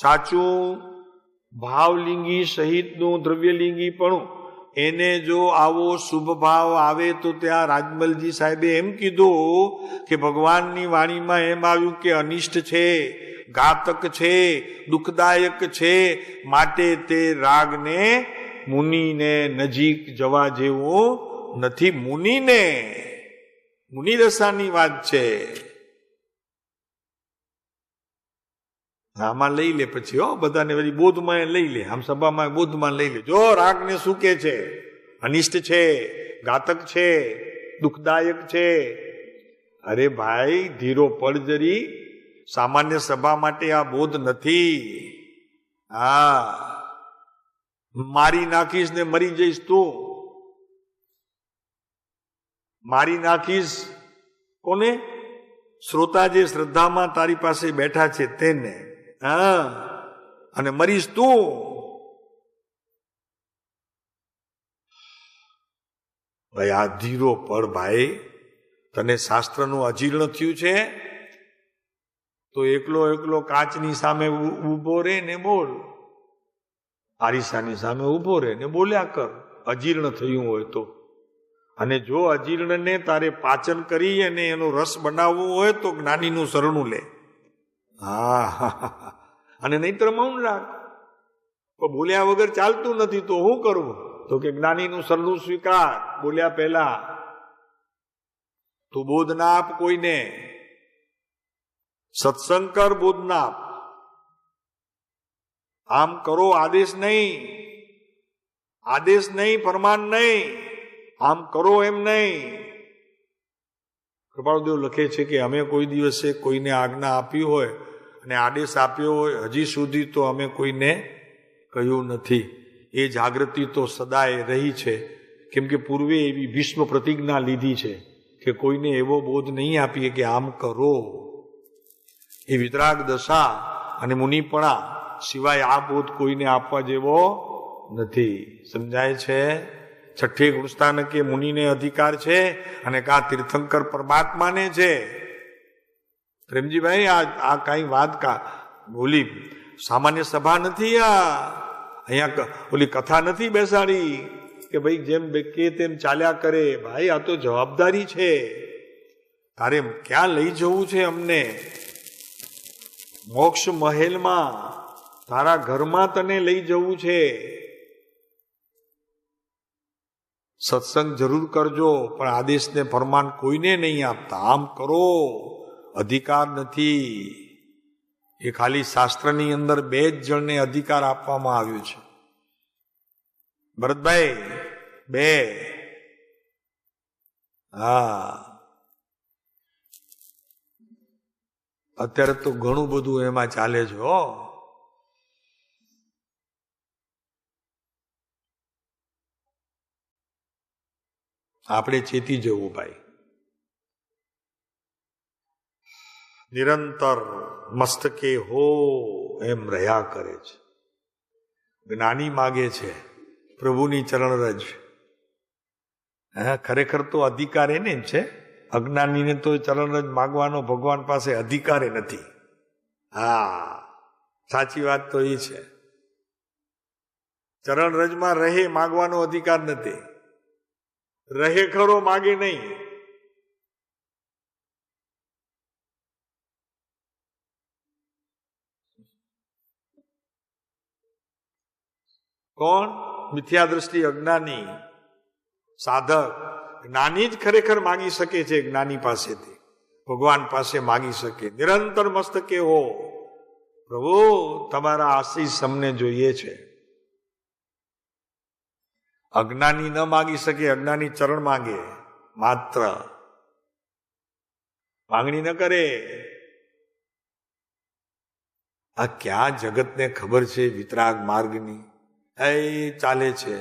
સાચું ભાવલિંગી સહિતનું દ્રવ્યલિંગી પણ એને જો આવો શુભ ભાવ આવે તો ત્યાં રાજમલજી સાહેબે એમ કીધું કે ભગવાનની વાણીમાં એમ આવ્યું કે અનિષ્ટ છે, ઘાતક છે, દુઃખદાયક છે, માટે તે રાગને મુનિને નજીક જવા જેવું નથી. મુનિ દશાની વાત છે. આમાં લઈ લે પછી બધાને બધી બોધમાં લઈ લે, આમ સભામાં બોધમાં લઈ લે. જો રાગને શું કે છે? અનિષ્ટ છે, ઘાતક છે, દુઃખદાયક છે. અરે ભાઈ ધીરો પડ જરી, સામાન્ય સભા માટે આ બોધ નથી. હા, મારી નાખીશ ને મરી જઈશ તું. મારી નાખીશ કોને? શ્રોતા જે શ્રદ્ધામાં તારી પાસે બેઠા છે તેને. હા, અને મરીશ તું. ભાઈ આ ધીરો પડ ભાઈ. તને શાસ્ત્રનું અજીર્ણ થયું છે તો એકલો કાચની સામે ઉભો રે ને બોલ, આરીસાની સામે ઉભો રે ને બોલ્યા કર, અજીર્ણ થયું હોય તો. અને જો અજીર્ણને તારે પાચન કરી અને એનો રસ બનાવવો હોય તો જ્ઞાનીનું શરણું લે. હા, અને નહીતર મૌન રાખ. પણ બોલ્યા વગર ચાલતું નથી તો શું કરવું? તો કે જ્ઞાનીનું શરણું સ્વીકાર. બોલ્યા પહેલા તું બોધ ના આપ કોઈને, સત્સંગ કર, બોધ ના આપ. આમ કરો આદેશ નહીં, ફરમાન નહીં, આમ કરો એમ નહીં. કૃપાળુદેવ લખે છે કે અમે કોઈ દિવસે કોઈને આજ્ઞા આપી હોય અને આદેશ આપ્યો હોય હજી સુધી તો અમે કોઈને કહ્યું નથી. એ જાગૃતિ તો સદાય રહી છે, કેમ કે પૂર્વે એવી ભીષ્મ પ્રતિજ્ઞા લીધી છે કે કોઈને એવો બોધ નહીં આપીએ કે આમ કરો. એ વિતરાગ દશા અને મુનિપણા સિવાય આ બોધ કોઈને આપવા જેવો નથી. સમજાય છે? છઠ્ઠે ગુણસ્થાન કે મુનિને અધિકાર છે અને કા તીર્થંકર પરમાત્માને છે. પ્રેમજીભાઈ આ કઈ વાત બોલી સામાન્ય સભા નથી. આ અહીંયા ઓલી કથા નથી બેસાડી. કે ભાઈ જેમ કે તેમ ચાલ્યા કરે. ભાઈ આ તો જવાબદારી છે. તારે ક્યાં લઈ જવું છે અમને? મોક્ષ મહેલમાં, તારા ઘરમાં તને લઈ જવું છે. સત્સંગ જરૂર કરજો, પણ આદેશને ફરમાન કોઈને નહીં આપતા. આમ કરો, અધિકાર નથી. એ ખાલી શાસ્ત્રની અંદર 2 જ જણને અધિકાર આપવામાં આવ્યો છે. ભરતભાઈ 2. હા, અત્યારે તો ઘણું બધું એમાં ચાલે છે. આપણે ચેતી જવું ભાઈ. નિરંતર મસ્તકે હો એમ રહ્યા કરે છે. જ્ઞાની માગે છે પ્રભુની ચરણરજ. ખરેખર તો અધિકાર એને જ છે. અજ્ઞાનીને તો ચરણરજ માગવાનો ભગવાન પાસે અધિકાર નથી. હા, સાચી વાત તો એ છે. ચરણરજમાં રહે માગવાનો અધિકાર નથી. રહે ખરો, માગે નહીં. કોણ? મિથ્યા દ્રષ્ટિ અજ્ઞાની. સાધક જ્ઞાની જ ખરેખર માગી શકે છે. જ્ઞાની પાસેથી ભગવાન પાસે માગી શકે. નિરંતર મસ્તકે હો, પ્રભુ તમારા આશીષ અમને જોઈએ છે. અજ્ઞાની ન માગી શકે. અજ્ઞાની ચરણ માગે માત્ર, માંગણી ન કરે. આ ક્યાં જગતને ખબર છે વિતરાગ માર્ગની? એ ચાલે છે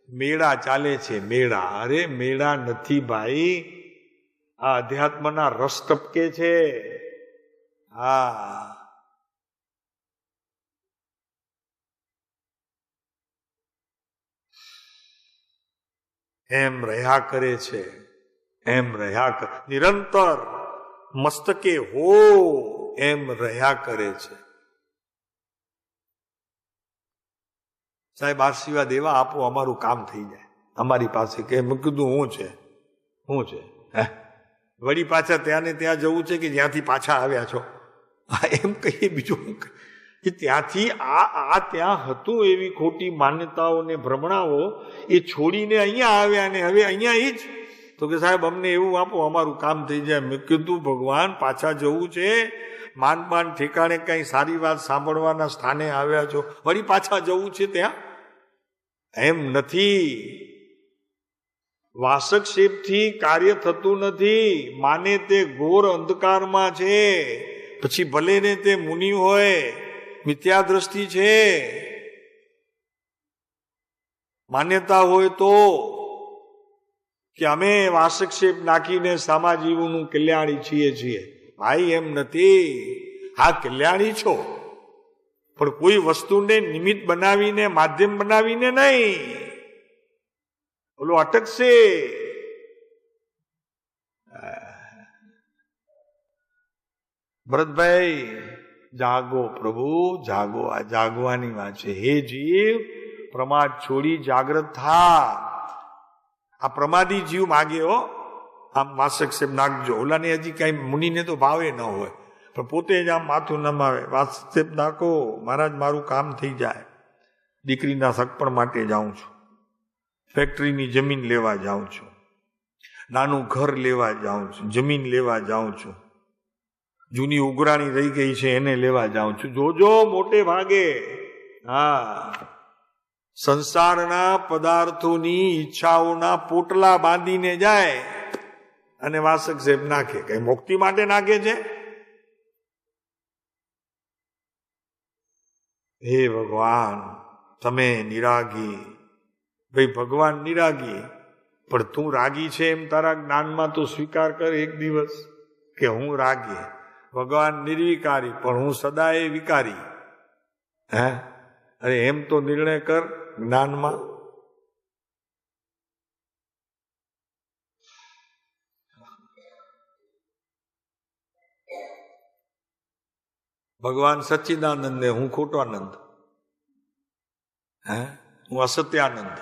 મેળા, ચાલે છે મેળા. અરે મેળા નથી ભાઈ, આ અધ્યાત્મના રસ ટપકે છે. હા, એમ રહ્યા કરે છે. એમ રહ્યા નિરંતર મસ્તકે હો એમ રહ્યા કરે છે. સાહેબ આશીર્વાદ એવા આપો અમારું કામ થઈ જાય. અમારી પાસે કે મેં કીધું હું છે વળી પાછા ત્યાં ને ત્યાં જવું છે કે જ્યાંથી પાછા આવ્યા છો, એમ કહીએ. બીજું કે ત્યાંથી આ ત્યાં હતું એવી ખોટી માન્યતાઓ ને ભ્રમણાઓ એ છોડીને અહીંયા આવ્યા ને હવે અહીંયા એ જ. તો કે સાહેબ અમને એવું આપો અમારું કામ થઈ જાય. મેં કીધું ભગવાન પાછા જવું છે, માંડ ઠેકાણે કઈ સારી વાત સાંભળવાના સ્થાને આવ્યા છો, વળી પાછા જવું છે ત્યાં? એમ નથી. વાસકશેપથી કાર્ય થતું નથી. માને તે ઘોર અંધકારમાં છે, પછી ભલે ને તે મુનિ હોય, મિથ્યા દ્રષ્ટિ છે. માન્યતા હોય તો કે અમે વાસકશેપ નાખીને સામાજીવનું કલ્યાણી છીએ. ભાઈ એમ નથી. હા, કલ્યાણી છો, પણ કોઈ વસ્તુને નિમિત્ત બનાવીને, માધ્યમ બનાવીને નહીં. બોલો અટકશે. ભરતભાઈ જાગો, પ્રભુ જાગો. આ જાગવાની વાત છે. હે જીવ, પ્રમાદ છોડી જાગ્રત થા. આ પ્રમાદી જીવ માગે હો, આમ વાસકશેપ નાખજો. ઓલાને હજી કઈ મુનિને તો ભાવે ન હોય, પણ પોતે જ આમ માથું નમાવે, વાસકશેપ નાખો મહારાજ, મારું કામ થઈ જાય. દીકરીના સગપણ માટે જાઉં છું, ફેક્ટરીની જમીન લેવા જાઉં છું, નાનું ઘર લેવા જાઉં છું, જમીન લેવા જાઉં છું, જૂની ઉઘરાણી રહી ગઈ છે એને લેવા જાઉં છું. જોજો મોટે ભાગે હા સંસારના પદાર્થોની ઈચ્છાઓના પોટલા બાંધીને જાય અને વાસકશેપ નાખે. કઈ મુક્તિ માટે નાખે છે? હે ભગવાન તમે નિરાગી. ભાઈ ભગવાન નિરાગી, પણ તું રાગી છે એમ તારા જ્ઞાનમાં તો સ્વીકાર કર એક દિવસ કે હું રાગી. ભગવાન નિર્વિકારી, પણ હું સદાય વિકારી. અરે એમ તો નિર્ણય કર જ્ઞાનમાં. ભગવાન સચ્ચિદાનંદ ને હું ખોટાનંદ, હું અસત્યાનંદ.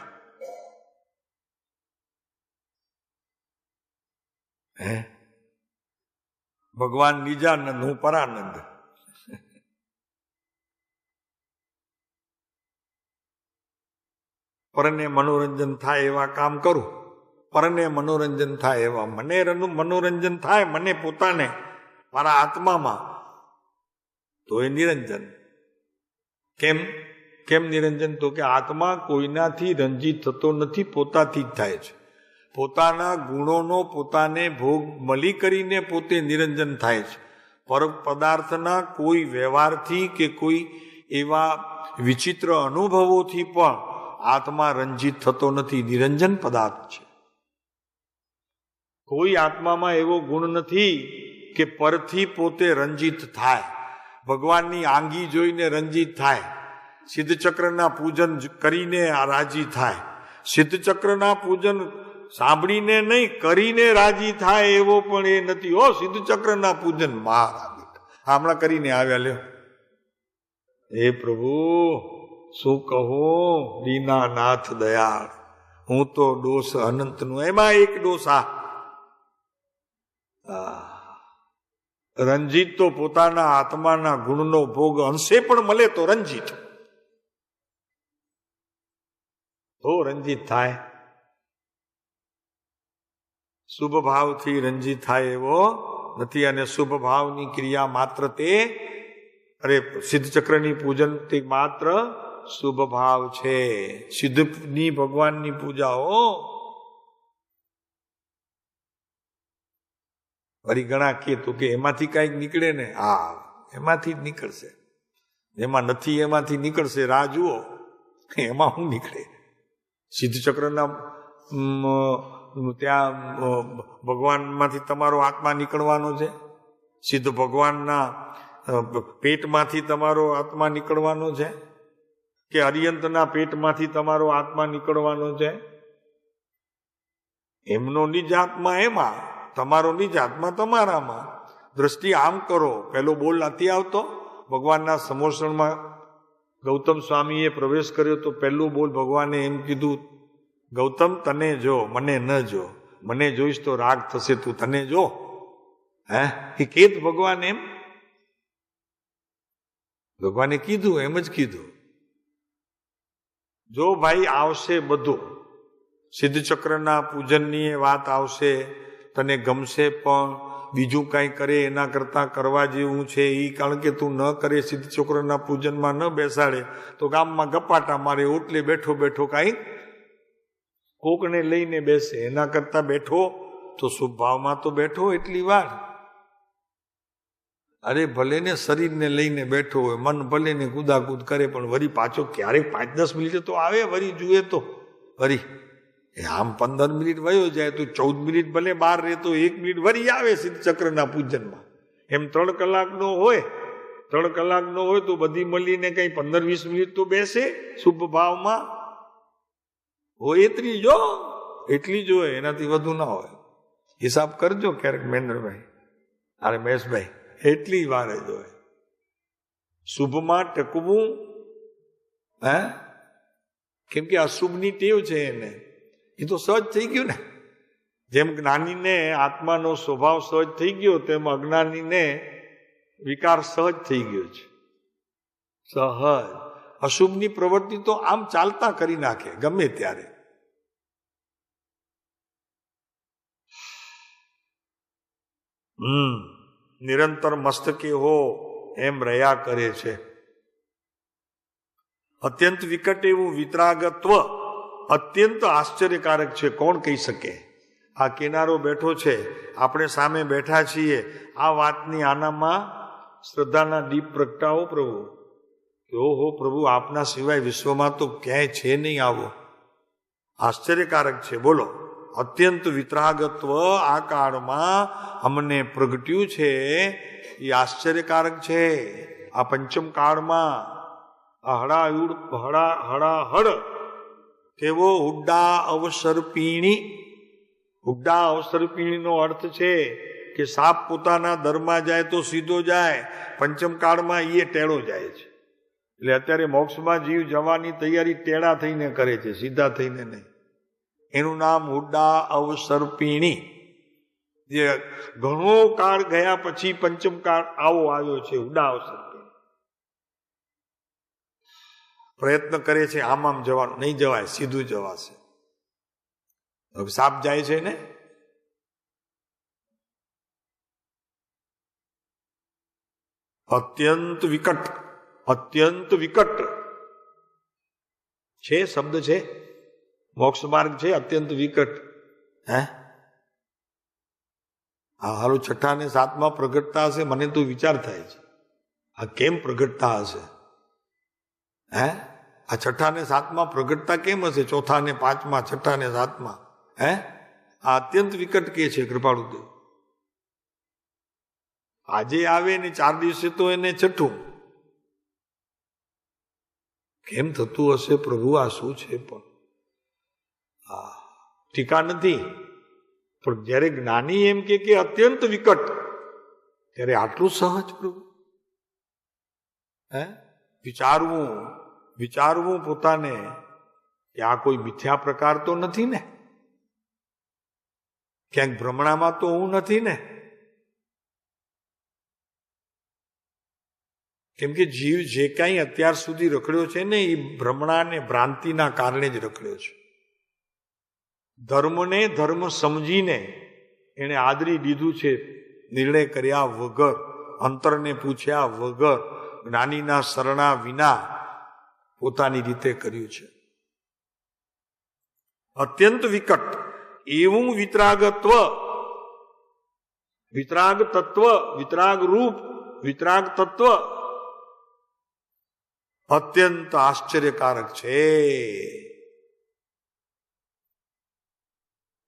હે, ભગવાન નિજાનંદ, હું પરાનંદ. પરને મનોરંજન થાય એવા કામ કરું, પરને મનોરંજન થાય એવા મને મનોરંજન થાય, મને પોતાને મારા આત્મામાં, તો એ નિરંજન. કેમ કેમ નિરંજન? તો કે આત્મા કોઈનાથી રંજીત થતો નથી, પોતાથી જ થાય છે. પોતાના ગુણોનો પોતાને ભોગ મળી કરીને પોતે નિરંજન થાય છે. પર પદાર્થના કોઈ વ્યવહારથી કે કોઈ એવા વિચિત્ર અનુભવોથી પણ આત્મા રંજીત થતો નથી, નિરંજન પદાર્થ છે. કોઈ આત્મામાં એવો ગુણ નથી કે પરથી પોતે રંજીત થાય. ભગવાનની આંગી જોઈને રંજીત થાય, સિદ્ધચક્રના પૂજન કરીને રાજી થાય, સિદ્ધચક્રના પૂજન સાંભળીને નહીં કરીને રાજી થાય એવો પણ એ નથી. હો, સિદ્ધચક્રના પૂજન મહારાજ હમણાં કરીને આવ્યા. લ્યો, હે પ્રભુ શું કહું, દીનાનાથ દયાળ, હું તો દોષ અનંતનું, એમાં એક દોષ આ રંજીત તો પોતાના આત્માના ગુણનો ભોગ અંશે પણ મળે તો રંજીત, તો રંજીત થાય. શુભ ભાવથી રંજીત થાય એવો નથી. અને શુભ ભાવની ક્રિયા માત્ર તે, સિદ્ધચક્રની પૂજન તે માત્ર શુભ ભાવ છે. સિદ્ધની ભગવાનની પૂજાઓ વળી ઘણા કહેતું કે એમાંથી કઈક નીકળે ને. હા, એમાંથી જ નીકળશે. એમાં નથી એમાંથી નીકળશે. રાહ જુઓ, એમાં શું નીકળે. સિદ્ધચક્રના ત્યાં ભગવાનમાંથી તમારો આત્મા નીકળવાનો છે. સિદ્ધ ભગવાનના પેટમાંથી તમારો આત્મા નીકળવાનો છે, કે અરિયંતના પેટમાંથી તમારો આત્મા નીકળવાનો છે. એમનો નિજ આત્મા એમાં, તમારો નિજ આત્મા તમારામાં. દ્રષ્ટિ આમ કરો. પેલો બોલ નથી આવતો ભગવાનના સમોસણમાં. ગૌતમ સ્વામીએ પ્રવેશ કર્યો તો પહેલું બોલ ભગવાને એમ કીધું, ગૌતમ તને જો, મને ન જો. મને જોઈશ તો રાગ થશે, તું તને જો. હે, એ કેત ભગવાન એમ, ભગવાને કીધું, એમ જ કીધું. જો ભાઈ આવશે બધું, સિદ્ધચક્રના પૂજનની વાત આવશે, તને ગમશે, પણ બીજું કાંઈ કરે એના કરતાં કરવા જેવું છે એ, કારણ કે તું ન કરે, સિદ્ધચક્રના પૂજનમાં ન બેસાડે તો ગામમાં ગપાટા મારે, ઓટલે બેઠો બેઠો કાંઈ કોકને લઈને બેસે. એના કરતાં બેઠો તો શુભ ભાવમાં તો બેઠો એટલી વાર. અરે ભલે ને શરીરને લઈને બેઠો હોય, મન ભલે ને કુદાકૂદ કરે, પણ વરી પાછો ક્યારેક 5-10 મિનિટ તો આવે, વરી જુએ તો વરી. આમ 15 મિનિટ વયો જાય તો 14 મિનિટ ભલે બહાર રહેતો, 1 મિનિટ વરી આવે સિદ્ધચક્રના પૂજનમાં. એમ 3 કલાકનો હોય, 3 કલાકનો હોય તો બધી મળીને કઈ 15-20 મિનિટ તો બેસે શુભ ભાવમાં. હોય એટલી જો, એટલી જ હોય, એનાથી વધુ ના હોય. હિસાબ કરજો ક્યારેક મહેન્દ્રભાઈ, અરે મહેશભાઈ, એટલી વાર જ હોય. શુભમાં ટકવું, હે, કેમ કે અશુભની ટેવ છે એને. એ તો સહજ થઈ ગયું ને. જેમ જ્ઞાનીને આત્માનો સ્વભાવ સહજ થઈ ગયો, તેમ અજ્ઞાનીને વિકાર સહજ થઈ ગયો છે. સહજ. અશુભની પ્રવૃત્તિ તો આમ ચાલતા કરી નાખે ગમે ત્યારે. નિરંતર મસ્તકે હો એમ રહ્યા કરે છે. અત્યંત વિકટ એવું વિતરાગત્વ અત્યંત આશ્ચર્યકારક છે. કોણ કહી શકે? આ કિનારો બેઠો છે, આપણે સામે બેઠા છીએ, આ વાતની આનામાં શ્રદ્ધાના દીપ પ્રગટાવો પ્રભુ. કે ઓહો પ્રભુ, આપના સિવાય વિશ્વમાં તો ક્યાંય છે નહીં આવો. આશ્ચર્યકારક છે. બોલો, અત્યંત વિતરાગત્વ આ કાળમાં અમને પ્રગટ્યું છે, એ આશ્ચર્યકારક છે. આ પંચમ કાળમાં હળાહળ તેવો હુડ્ડા અવસરપીણી. હુડ્ડા અવસરપીણીનો અર્થ છે કે સાપ પોતાના દરમાં જાય તો સીધો જાય, પંચમ કાળમાં એ ટેળો જાય છે. એટલે અત્યારે મોક્ષમાં જીવ જવાની તૈયારી ટેડા થઈને કરે છે, સીધા થઈને નહીં. એનું નામ હુડ્ડા અવસરપીણી. જે ઘણો કાળ ગયા પછી પંચમ કાળ આવો આવ્યો છે, ઉડા અવસર પ્રયત્ન કરે છે આમ જવાનું, નહીં જવાય, સીધું જવાશે. હવે સાપ જાય છે ને, અત્યંત વિકટ છે શબ્દ છે, મોક્ષ માર્ગ છે, અત્યંત વિકટ. હે હારું 6 અને 7 પ્રગટતા હશે. મને તો વિચાર થાય છે આ કેમ પ્રગટતા હશે? હે આ 6 અને 7 પ્રગટતા કેમ હશે? 4 અને 5, 6 અને 7? હે આ અત્યંત વિકટ કે છે કૃપાળુદેવ. આજે આવે ને 4 દિવસે તો એને 6. કેમ થતું હશે પ્રભુ? આ શું છે? પણ ટીકા નથી, પણ જયારે જ્ઞાની એમ કે અત્યંત વિકટ, ત્યારે આટલું સહજ પ્રભુ? હે વિચારવું પોતાને કે આ કોઈ મિથ્યા પ્રકાર તો નથી ને, ક્યાંક ભ્રમણામાં તો હું નથી ને? કેમ કે જીવ જે કાંઈ અત્યાર સુધી રખડ્યો છે ને એ ભ્રમણા ને ભ્રાંતિના કારણે જ રખડ્યો છે. ધર્મને ધર્મ સમજીને એને આદરી દીધું છે, નિર્ણય કર્યા વગર, અંતરને પૂછ્યા વગર, જ્ઞાનીના શરણા વિના પોતાની રીતે કર્યું છે. અત્યંત વિકટ એવું વિતરાગત્વ, વિતરાગ તત્વ, વિતરાગ રૂપ, વિતરાગ તત્વ અત્યંત આશ્ચર્યકારક છે.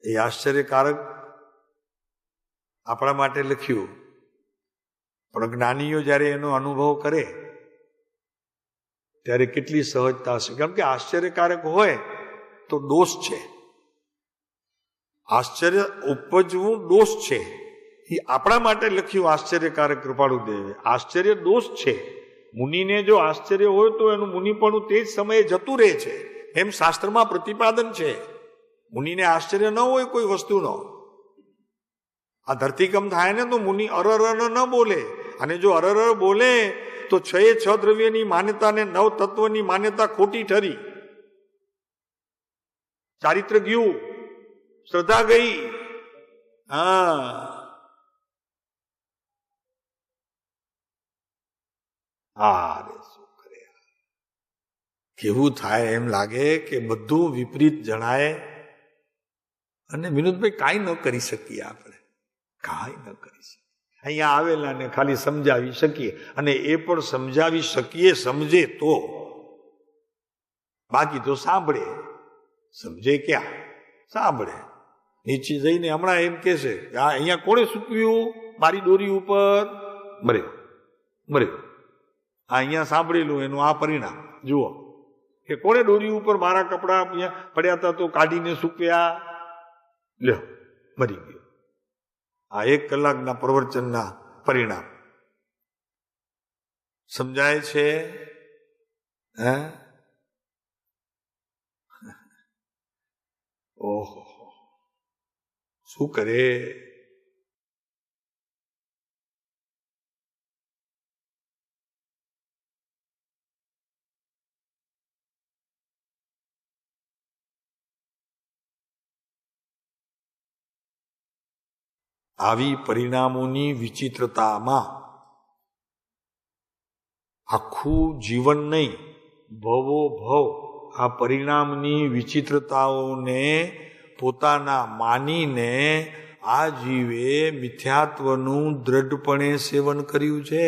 એ આશ્ચર્યકારક આપણા માટે લખ્યું, પણ જ્ઞાનીઓ જ્યારે એનો અનુભવ કરે ત્યારે કેટલી સહજતા હશે. કેમ કે આશ્ચર્યકારક હોય તો દોષ છે, આશ્ચર્ય ઉપજવું દોષ છે. એ આપણા માટે લખ્યું આશ્ચર્યકારક કૃપાળુદેવે. આશ્ચર્ય દોષ છે. મુનિને જો આશ્ચર્ય હોય તો એનું મુનિપણું તે જ સમયે જતું રહે છે, એમ શાસ્ત્રમાં પ્રતિપાદન છે. મુનિને આશ્ચર્ય ન હોય કોઈ વસ્તુનો. આ ધરતીકંપ થાય ને તો મુનિ અરર ન બોલે, અને જો અરર બોલે તો 6 દ્રવ્યની માન્યતા ને 9 તત્વની માન્યતા ખોટી ઠરી. ચારિત્ર ગયું, શ્રદ્ધા ગઈ. શું કરે? કેવું થાય એમ લાગે કે બધું વિપરીત જણાય. અને વિનોદભાઈ કાંઈ ન કરી શકીએ, આપણે કાંઈ ન કરી શકીએ. અહીંયા આવેલા ને ખાલી સમજાવી શકીએ, અને એ પણ સમજાવી શકીએ સમજે તો. બાકી તો સાંભળે, સમજે ક્યાં? સાંભળે. નીચે જઈને હમણાં એમ કે છે અહીંયા કોણે સૂકવ્યું મારી દોરી ઉપર? મર્યો. અહીંયા સાંભળેલું એનું આ પરિણામ જુઓ, કે કોણે દોરી ઉપર મારા કપડા અહીંયા પડ્યા હતા તો કાઢીને સૂકવ્યા, લ્યો મરી ગયો. આ 1 કલાકના પ્રવચનના પરિણામ સમજાય છે. ઓહો, શું કરે? આવી પરિણામોની વિચિત્રતામાં આખું જીવન નહીં, ભવો ભવ આ પરિણામની વિચિત્રતાઓને પોતાના માનીને આ જીવે મિથ્યાત્વનું દ્રઢપણે સેવન કર્યું છે.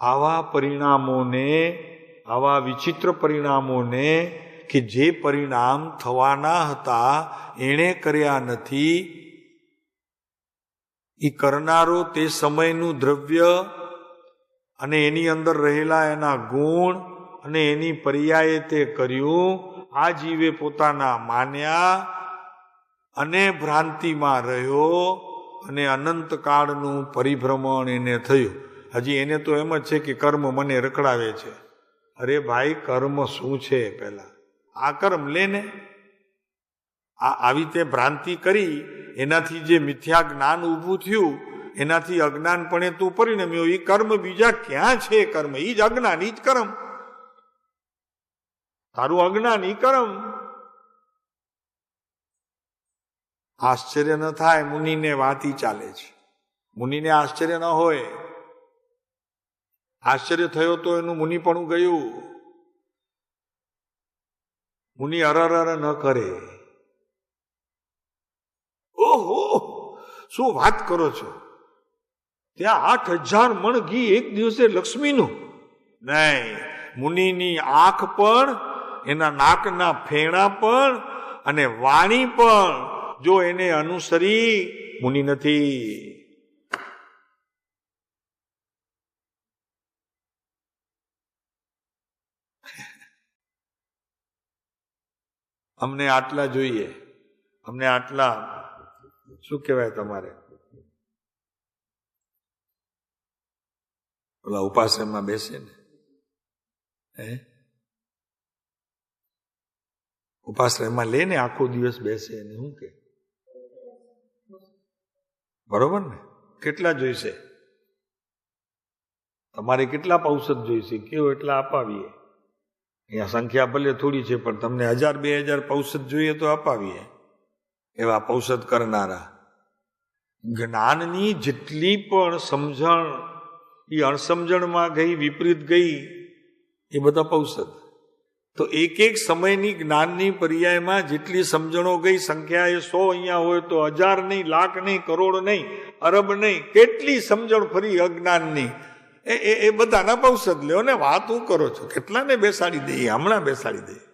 આવા પરિણામોને, આવા વિચિત્ર પરિણામોને, કે જે પરિણામ થવાના હતા એણે કર્યા નથી, એ કરનારો તે સમયનું દ્રવ્ય અને એની અંદર રહેલા એના ગુણ અને એની પર્યાયે તે કર્યું. આ જીવે પોતાના માન્યા અને ભ્રાંતિમાં રહ્યો, અને અનંતકાળનું પરિભ્રમણ એને થયું. હજી એને તો એમ જ છે કે કર્મ મને રખડાવે છે. અરે ભાઈ, કર્મ શું છે? પહેલા આ કર્મ લેને, આવી રીતે ભ્રાંતિ કરી એનાથી જે મિથ્યા જ્ઞાન ઊભું થયું એનાથી અજ્ઞાનપણે તું પરિણમ્યો. એ કર્મ બીજા ક્યાં છે? કર્મ એ જ અજ્ઞાન, એ જ કર્મ. તારું અજ્ઞાન ઈ કર્મ. આશ્ચર્ય ન થાય, મુનિને વાત ઈ ચાલે છે. મુનિને આશ્ચર્ય ન હોય. આશ્ચર્ય થયો તો એનું મુનિપણું ગયું. મુનિ અરર ન કરે. ઓહો, શું વાત કરો છો? ત્યાં 8,000 મણ ઘી એક દિવસે લક્ષ્મીનું? નહીં, મુનિની આંખ પણ, એના નાકના ફેણા પણ અને વાણી પણ જો એને અનુસરી, મુનિ નથી. અમને આટલા જોઈએ, અમને આટલા શું કહેવાય તમારે ઓલા ઉપાશ્રમમાં બેસે ને, ઉપાશ્રમમાં લે ને આખો દિવસ બેસે ને શું કે બરોબર ને? કેટલા જોઈશે તમારે? કેટલા ઔષધ જોઈશે? કેવો એટલા અપાવીએ. અહીંયા સંખ્યા ભલે થોડી છે પણ તમને 1000-2000 ઔષધ જોઈએ તો અપાવીએ. એવા ઔષધ કરનારા. જ્ઞાનની જેટલી પણ સમજણ એ અણસમજણમાં ગઈ, વિપરીત ગઈ, એ બધા ઔષધ. તો એક એક સમયની જ્ઞાનની પર્યાયમાં જેટલી સમજણો ગઈ, સંખ્યા એ 100 અહીંયા હોય તો 1000 નહીં, લાખ નહીં, કરોડ નહીં, અરબ નહીં, કેટલી સમજણ ફરી અજ્ઞાનની, એ બધાના ઔષધ લ્યો ને. વાત હું કરો છો? કેટલાને બેસાડી દઈએ? હમણાં બેસાડી દઈએ.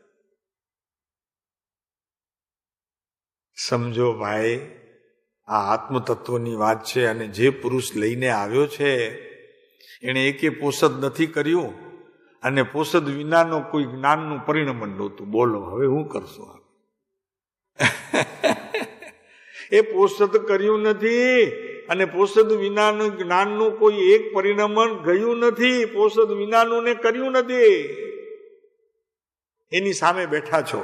સમજો ભાઈ, આ આત્મતત્વની વાત છે. અને જે પુરુષ લઈને આવ્યો છે એણે એકે પોષદ નથી કર્યું અને પોષદ વિનાનો કોઈ જ્ઞાનનું પરિણમન નહોતું. બોલો હવે હું કરશો? એ પોષદ કર્યું નથી અને પોષદ વિનાનું જ્ઞાનનું કોઈ એક પરિણમન ગયું નથી. પોષદ વિનાનું ને કર્યું નથી. એની સામે બેઠા છો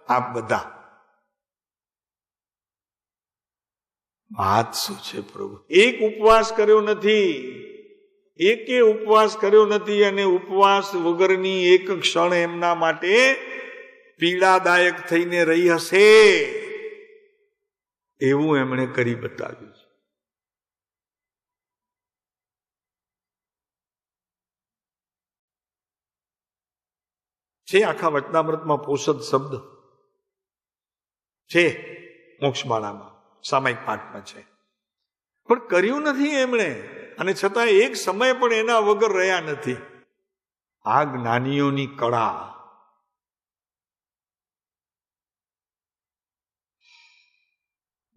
આપ બધા. વાત શું છે પ્રભુ? એક ઉપવાસ કર્યો નથી, એકે ઉપવાસ કર્યો નથી. અને ઉપવાસ વગરની એક ક્ષણ એમના માટે પીડાદાયક થઈને રહી હશે એવું એમણે કરી બતાવ્યું છે. આખા વચનામૃતમાં પોષદ શબ્દ છે, મોક્ષમાળામાં સામાયિક પાઠમાં છે, પણ કર્યું નથી એમણે. અને છતાં એક સમય પણ એના વગર રહ્યા નથી. આ જ્ઞાનીઓની કળા.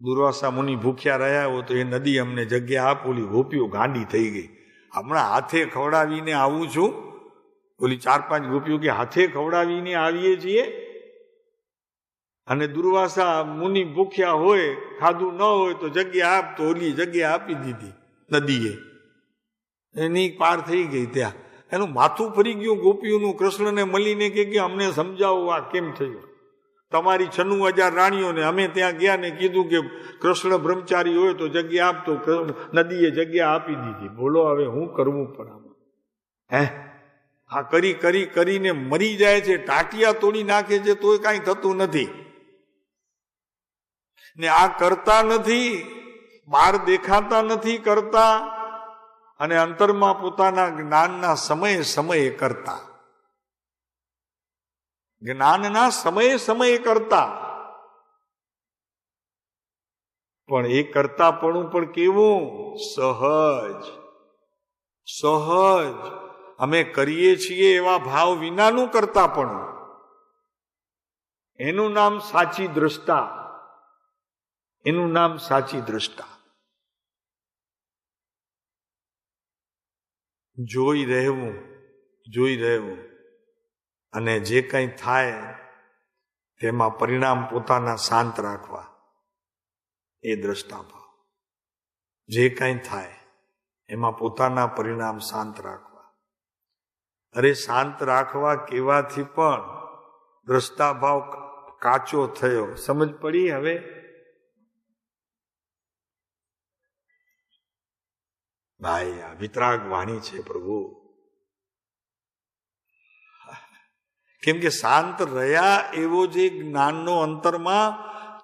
દુર્વાસા મુનિ ભૂખ્યા રહ્યા હો તો એ નદી અમને જગ્યા આપ. ઓલી ગોપીઓ ગાંડી થઈ ગઈ. હમણાં હાથે ખવડાવીને આવું છું. ઓલી 4-5 ગોપીઓ કે હાથે ખવડાવીને આવીએ છીએ. અને દુર્વાસા મુનિ ભૂખ્યા હોય, ખાધું ન હોય તો જગ્યા આપ. તો ઓલી જગ્યા આપી દીધી નદીએ. એની પાર થઈ ગઈ. ત્યાં એનું માથું ફરી ગયું ગોપીઓનું. કૃષ્ણને મળીને કે અમને સમજાવો આ કેમ થયું? તમારી 96,000 રાણીઓને અમે ત્યાં ગયા ને કીધું કે કૃષ્ણ બ્રહ્મચારી હોય તો જગ્યા આપતો. નદીએ જગ્યા આપી દીધી. બોલો હવે હું કરવું પણ આમાં? આ કરી કરીને મરી જાય છે. ટાટિયા તોડી નાખે છે તોય કાંઈ થતું નથી. ને આ કરતા નથી, બહાર દેખાતા નથી કરતા, અને અંતરમાં પોતાના જ્ઞાનના સમયે કરતા. જ્ઞાનના સમયે કરતા. પણ એ કરતાપણું પણ કેવું? સહજ. અમે કરીએ છીએ એવા ભાવ વિનાનું કરતાપણું. એનું નામ સાચી દ્રષ્ટા. એનું નામ સાચી દ્રષ્ટા. જોઈ રહેવું અને જે કંઈ થાય તેમાં પરિણામ પોતાના શાંત રાખવા. એ દ્રષ્ટા ભાવ. જે કંઈ થાય એમાં પોતાના પરિણામ શાંત રાખવા. અરે શાંત રાખવા કેવાથી પણ દ્રષ્ટા ભાવ કાચો થયો. સમજ પડી? હવે ભાઈ આ વિતરાગ વાણી છે પ્રભુ. કેમ કે શાંત રહ્યા એવો જે જ્ઞાનનો અંતરમાં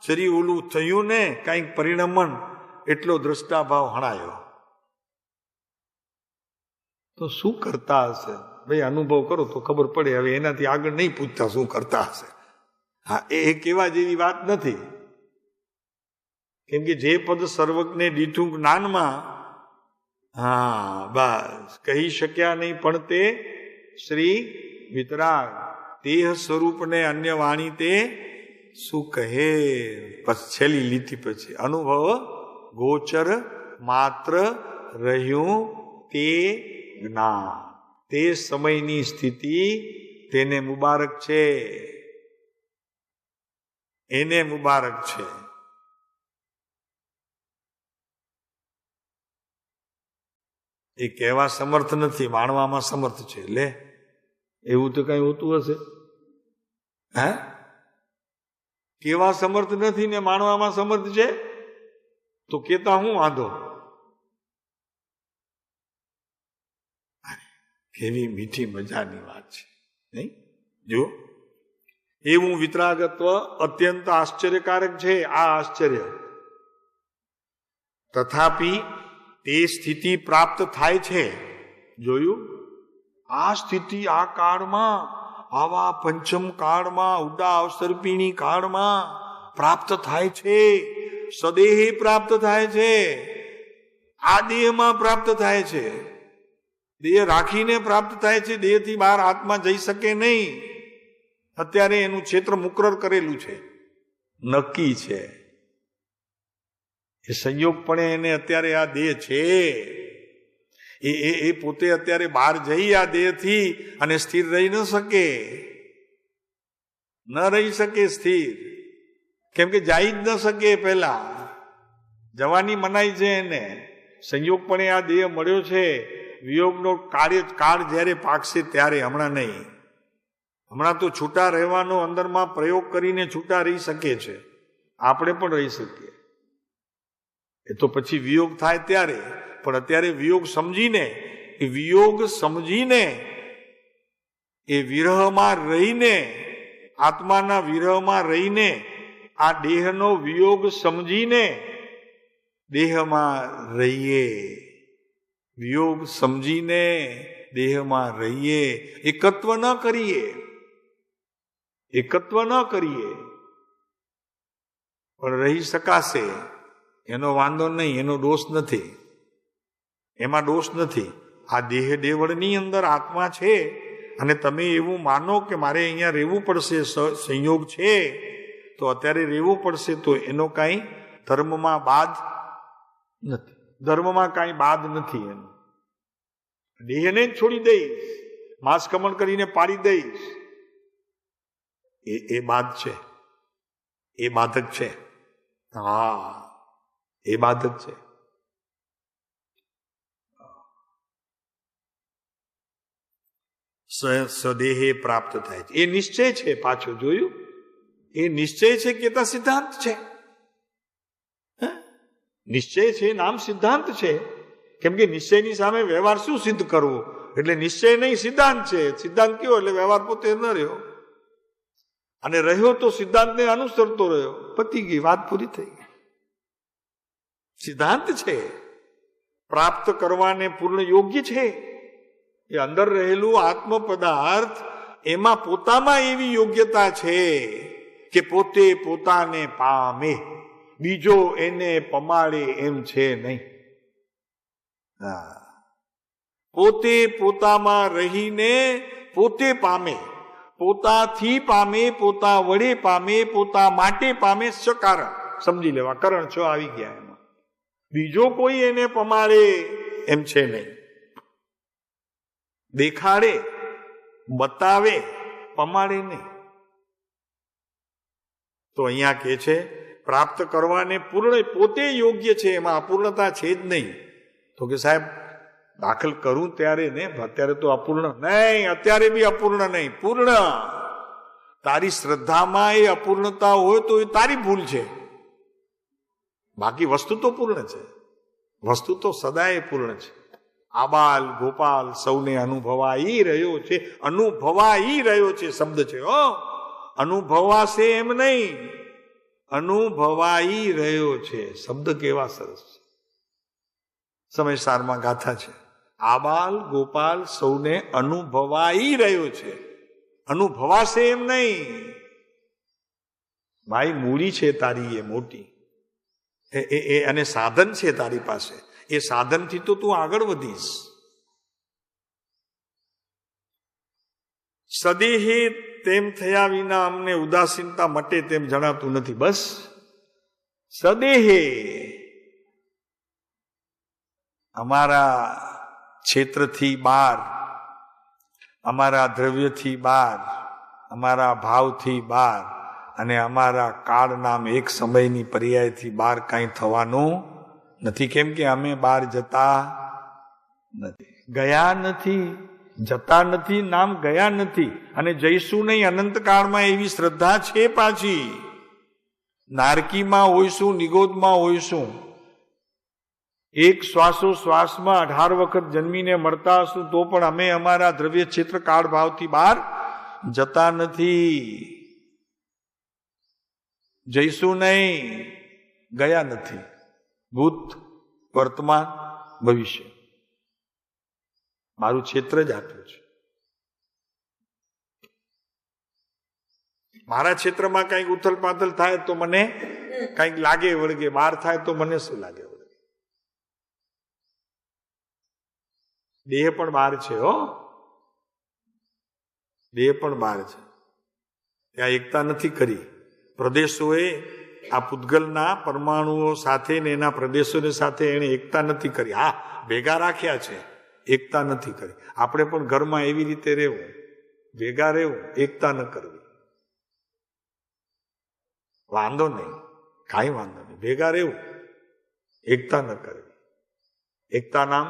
જરી ઓલું થયું ને કંઈક પરિણમન, એટલો દ્રષ્ટાભાવ હણાયો. તો શું કરતા હશે ભાઈ? અનુભવ કરો તો ખબર પડે. હવે એનાથી આગળ નહીં પૂછતા શું કરતા હશે. હા, એ કહેવા જેવી વાત નથી. કેમ કે જે પદ સર્વજ્ઞને દીઠું જ્ઞાનમાં, હા બસ કહી શક્યા નહીં. પણ તે શ્રી વિતરાગ દેહ સ્વરૂપને અન્ય વાણી તે શું કહે? પછી છેલ્લી લીટી પછી અનુભવ ગોચર માત્ર રહ્યું તે જ્ઞાન. તે સમયની સ્થિતિ તેને મુબારક છે, એને મુબારક છે. એ કહેવા સમર્થ નથી, માણવામાં સમર્થ છે. લે, એવું તો કઈ હોતું હશે? હે, કેવા સમર્થ નથી ને માણવામાં સમર્થ છે, તો કેતા હું વાંધો? કેવી મીઠી મજાની વાત છે નહીં? જો એવું વિતરાગત્વ અત્યંત આશ્ચર્યકારક છે. આ આશ્ચર્ય તથાપિ તે સ્થિતિ પ્રાપ્ત થાય છે. જોયું? આ સ્થિતિ આ કાળમાં, આવા પંચમ કાળમાં, ઉડા અવસર્પિણી કાળમાં પ્રાપ્ત થાય છે. સદેહે પ્રાપ્ત થાય છે. આ દેહમાં પ્રાપ્ત થાય છે. દેહ રાખીને પ્રાપ્ત થાય છે. દેહથી બહાર આત્મા જઈ શકે નહીં. અત્યારે એનું ક્ષેત્ર મુકરર કરેલું છે, નક્કી છે. એ સંયોગપણે એને અત્યારે આ દેહ છે. એ પોતે અત્યારે બહાર જઈ આ દેહથી અને સ્થિર રહી ન શકે, ન રહી શકે સ્થિર. કેમ કે જાય જ ન શકે. પહેલા જવાની મનાઈ છે એને. સંયોગપણે આ દેહ મળ્યો છે. વિયોગનો કાળ જ્યારે પાકશે ત્યારે, હમણાં નહીં. હમણાં તો છૂટા રહેવાનો અંદરમાં પ્રયોગ કરીને છૂટા રહી શકે છે. આપણે પણ રહી શકીએ. એ તો પછી વિયોગ થાય ત્યારે. પણ અત્યારે વિયોગ સમજીને, એ વિયોગ સમજીને, એ વિરહમાં રહીને, આત્માના વિરહમાં રહીને, આ દેહનો વિયોગ સમજીને દેહમાં રહીએ. વિયોગ સમજીને દેહમાં રહીએ. એકત્વ ન કરીએ, એકત્વ ન કરીએ, પણ રહી શકાશે. એનો વાંધો નહીં, એનો દોષ નથી, એમાં દોષ નથી. આ દેહ દેવળની અંદર આત્મા છે અને તમે એવું માનો કે મારે અહીંયા રહેવું પડશે, સંયોગ છે તો અત્યારે રહેવું પડશે, તો એનો કાંઈ ધર્મમાં બાદ નથી. ધર્મમાં કાંઈ બાદ નથી. એનો દેહને જ છોડી દઈશ, માંસ કમળ કરીને પાડી દઈશ, એ બાદ છે, એ બાધક છે. હા, એ બાધક છે. સદેહે પ્રાપ્ત થાય છે. એ નિશ્ચય છે. પાછું જોયું? એ નિશ્ચય છે કેતા સિદ્ધાંત છે. નિશ્ચય છે નામ સિદ્ધાંત છે. કેમ કે નિશ્ચયની સામે વ્યવહાર શું સિદ્ધ કરવો? એટલે નિશ્ચય નહીં, સિદ્ધાંત છે. સિદ્ધાંત કયો એટલે વ્યવહાર પોતે ન રહ્યો, અને રહ્યો તો સિદ્ધાંતને અનુસરતો રહ્યો. પતી ગઈ વાત, પૂરી થઈ ગઈ. સિદ્ધાંત છે, પ્રાપ્ત કરવાને પૂર્ણ યોગ્ય છે. એ અંદર રહેલું આત્મ પદાર્થ, એમાં પોતામાં એવી યોગ્યતા છે કે પોતે પોતાને પામે, બીજો એને પમાડે એમ છે નહીં. પોતે પોતામાં રહીને પોતે પામે, પોતાથી પામે, પોતા વડે પામે, પોતા માટે પામે. સકારણ સમજી લેવા, કરણ છો આવી ગયા એમાં. બીજો કોઈ એને પમાડે એમ છે નહીં. દેખાડે, બતાવે, પમાડે નહીં. તો અહીંયા કે છે પ્રાપ્ત કરવાને પૂર્ણ, પોતે યોગ્ય છે, એમાં અપૂર્ણતા છે જ નહીં. તો કે સાહેબ દાખલ કરું ત્યારે ને, અત્યારે તો અપૂર્ણ નહીં, અત્યારે બી અપૂર્ણ નહીં, પૂર્ણ. તારી શ્રદ્ધામાં એ અપૂર્ણતા હોય તો એ તારી ભૂલ છે, બાકી વસ્તુ તો પૂર્ણ છે, વસ્તુ તો સદાય પૂર્ણ છે. આબાલ ગોપાલ સૌને અનુભવાઈ રહ્યો છે, અનુભવાઈ રહ્યો છે શબ્દ છે. અનુભવાશે એમ નહીં, અનુભવાઈ રહ્યો છે શબ્દ. કેવા સરસ છે, સમયસારમાં ગાથા છે. આબાલ ગોપાલ સૌને અનુભવાઈ રહ્યો છે, અનુભવાશે એમ નહીં. ભાઈ મૂડી છે તારી એ મોટી, એ અને સાધન છે તારી પાસે, એ સાધનથી તો તું આગળ વધીશ. સદેહે તેમ થયા વિના અમને ઉદાસીનતા મટે તેમ જણાતું નથી. બસ સદેહે અમારા ક્ષેત્રથી બહાર, અમારા દ્રવ્યથી બહાર, અમારા ભાવથી બહાર અને અમારા કાળ નામ એક સમયની પર્યાયથી બહાર કાંઈ થવાનું નથી. કેમ કે અમે બહાર જતા નથી, ગયા નથી, જતા નથી, નામ ગયા નથી અને જઈશું નહીં અનંતકાળમાં. એવી શ્રદ્ધા છે પાછી. નારકીમાં હોઈશું, નિગોદમાં હોઈશું, એક શ્વાસોશ્વાસમાં 18 વખત જન્મીને મરતા હશું તો પણ અમે અમારા દ્રવ્ય ક્ષેત્ર કાળ ભાવથી બહાર જતા નથી. જઈશું નહીં, ગયા નથી. ભૂત, વર્તમાન, ભવિષ્ય મારું ક્ષેત્ર જ આપ્યું છે. મારા ક્ષેત્રમાં કંઈક ઉથલ પાથલ થાય તો મને કંઈક લાગે વળગે, બહાર થાય તો મને શું લાગે વળગે. દેહ પણ બહાર છે, દેહ પણ બહાર છે. ત્યાં એકતા નથી કરી. પ્રદેશોએ આ પૂતગલના પરમાણુઓ સાથે ને એના પ્રદેશોને સાથે એને એકતા નથી કરી. હા, ભેગા રાખ્યા છે, એકતા નથી કરી. આપણે પણ ઘરમાં એવી રીતે રહેવું, ભેગા રહેવું, એકતા ન કરવી. વાંધો નહીં, કાંઈ વાંધો નહીં, ભેગા રહેવું, એકતા ન કરવી. એકતા નામ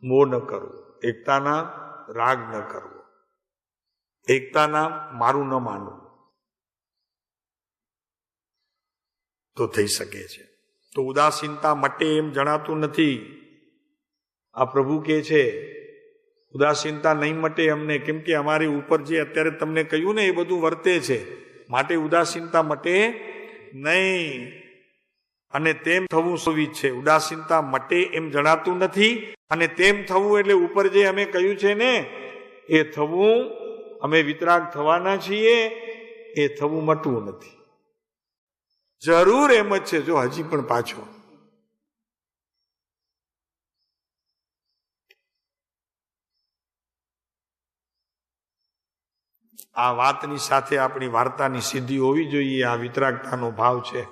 મોહ ન કરવું, એકતા નામ રાગ ન કરવો, એકતા નામ મારું ન માનવું, તો થઈ શકે છે. તો ઉદાસીનતા મટે એમ જણાતું નથી. આ પ્રભુ કહે છે ઉદાસીનતા નહીં મટે અમને, કેમ કે અમારી ઉપર જે અત્યારે તમને કહ્યું ને એ બધું વર્તે છે, માટે ઉદાસીનતા મટે નહીં. અને તેમ થવું સ્વાભાવિક છે. ઉદાસીનતા મટે એમ જણાતું નથી. અને તેમ થવું એટલે ઉપર જે અમે કહ્યું છે ને એ થવું, અમે વિતરાગ થવાના છીએ, એ થવું મટવું નથી. જરૂર એમ જ છે. જો હજી પણ પાછો આ વાતની સાથે આપણી વાર્તાની સિદ્ધિ હોવી જોઈએ. આ વિતરાગતાનો ભાવ છે.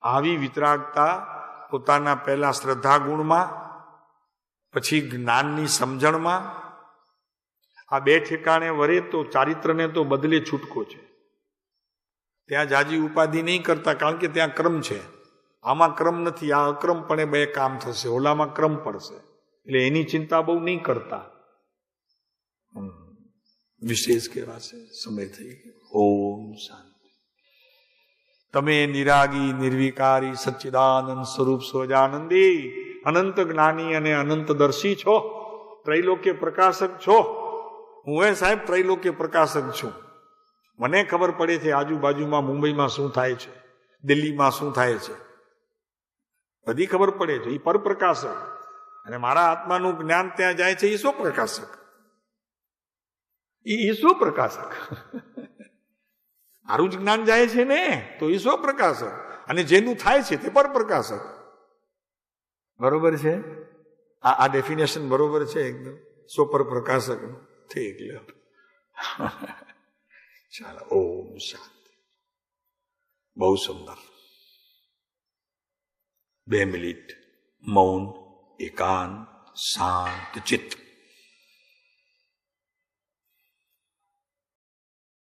આવી વિતરાગતા પોતાના પહેલા શ્રદ્ધા ગુણમાં, પછી જ્ઞાનની સમજણમાં, આ બે ઠેકાણે વરે તો ચારિત્રને તો બદલે છૂટકો છે. ત્યાં જાજી ઉપાધિ નહીં કરતા, કારણ કે ત્યાં ક્રમ છે. આમાં ક્રમ નથી, આ અક્રમપણે બે કામ થશે, ઓલામાં ક્રમ પડશે, એટલે એની ચિંતા બહુ નહીં કરતા. વિશેષ કહેવાશે. સમય થઈ ગયો. ઓમ શાંતિ. તમે નિરાગી નિર્વિકારી સચ્ચિદાનંદ સ્વરૂપ સ્વજાનંદી અનંત જ્ઞાની અને અનંત દર્શી છો, ત્રૈલોક્ય પ્રકાશક છો. હું સાહેબ ત્રૈલોક્ય પ્રકાશક છું. મને ખબર પડે છે આજુબાજુમાં મુંબઈમાં શું થાય છે, દિલ્હીમાં શું થાય છે, બધી ખબર પડે છે. એ પરપ્રકાશક. અને મારા આત્માનું જ્ઞાન ત્યાં જાય છે, એ સ્વપ્રકાશક. એ સ્વપ્રકાશક. મારું જ જ્ઞાન જાય છે ને તો એ સ્વપ્રકાશક, અને જેનું થાય છે તે પરપ્રકાશક. બરોબર છે? આ ડેફિનેશન બરોબર છે એકદમ સ્વપરપ્રકાશક. ઠીક લ્યો. ચાલો. ઓમ શાંતિ. બહુ સુંદર. 2 મિનિટ મૌન, એકાંત, શાંત ચિત્ત.